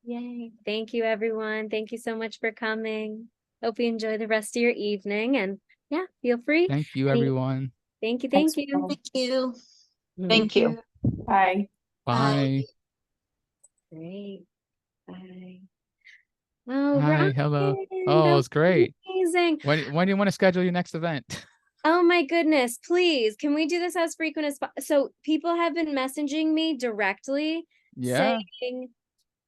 Yay. Thank you, everyone. Thank you so much for coming. Hope you enjoy the rest of your evening, and yeah, feel free. Thank you, everyone. Thank you. Thank you. Thank you. Thank you. Bye. Bye. Great. Bye. Oh, Hi, hello. Ryan, Oh, that it's great. was amazing. When do you want to schedule your next event? Oh my goodness, please. Can we do this as frequent as possible? So people have been messaging me directly Yeah. saying,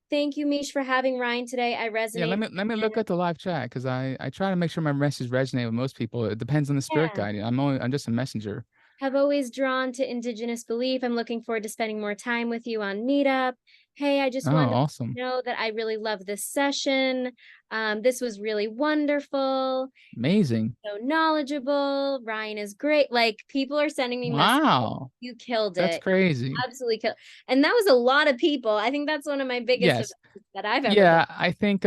thank you, Mish, for having Ryan today. I resonate. Yeah, let me look at the live chat, because I try to make sure my message resonate with most people. It depends on the spirit Yeah. guide. I'm just a messenger. Have always drawn to Indigenous belief. I'm looking forward to spending more time with you on Meetup. Hey, I just Oh, wanted awesome. to know that I really love this session. This was really wonderful. Amazing. So knowledgeable. Ryan is great. Like, people are sending me messages. Wow. You killed That's it. crazy. Absolutely killed. And that was a lot of people. I think that's one of my biggest Yes. events that I've ever Yeah, been. I think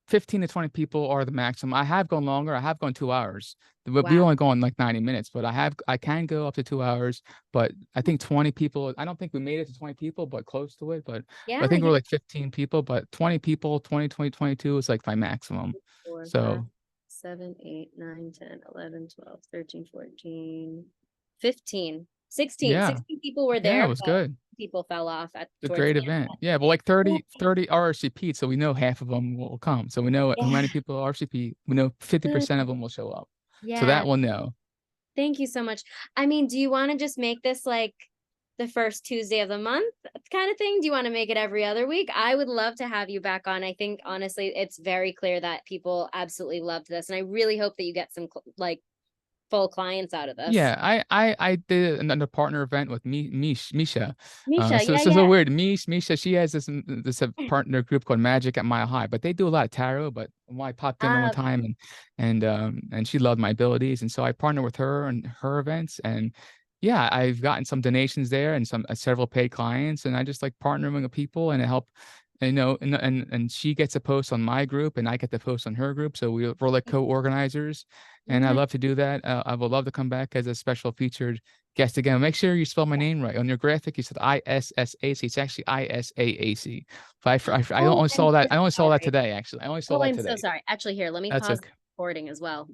15 to 20 people are the maximum. I have gone longer. I have gone 2 hours. We Wow. only go in like 90 minutes, but I can go up to 2 hours. But I think 20 people. I don't think we made it to 20 people, but close to it. But Yeah, I think we're yeah. like 15 people. But 20 people, 22 is like my maximum. 4, 5, So 7, 8, 9, 10, 11, 12, 13, 14, 15, 16. yeah, 16 people were yeah, there, it was but good. people fell off A towards great the end. event. Yeah, but like 30 RSVP, so we know half of them will come. So we know how Yeah. many people RSVP. We know 50% of them will show up. So Yeah. that we'll know. Thank you so much. I mean, do you want to just make this like the first Tuesday of the month kind of thing? Do you want to make it every other week? I would love to have you back on. I think honestly, it's very clear that people absolutely loved this, and I really hope that you get some like full clients out of this. Yeah, I did another partner event with Misha. Misha, So yeah, so yeah. weird. Misha, she has this partner group called Magic at Mile High, but they do a lot of tarot. But I popped in one time, and she loved my abilities, and so I partnered with her and her events, and yeah, I've gotten some donations there and some several paid clients, and I just like partnering with people and it help. And she gets a post on my group, and I get the post on her group, so we're like co-organizers. And I Yeah. love to do that. I would love to come back as a special featured guest again. Make sure you spell my name right. On your graphic, you said ISSAC. It's actually ISAAC. I only saw that. I only saw that today, actually. I only saw that I'm today. so sorry. Actually, here, let me That's pause okay. the recording as well.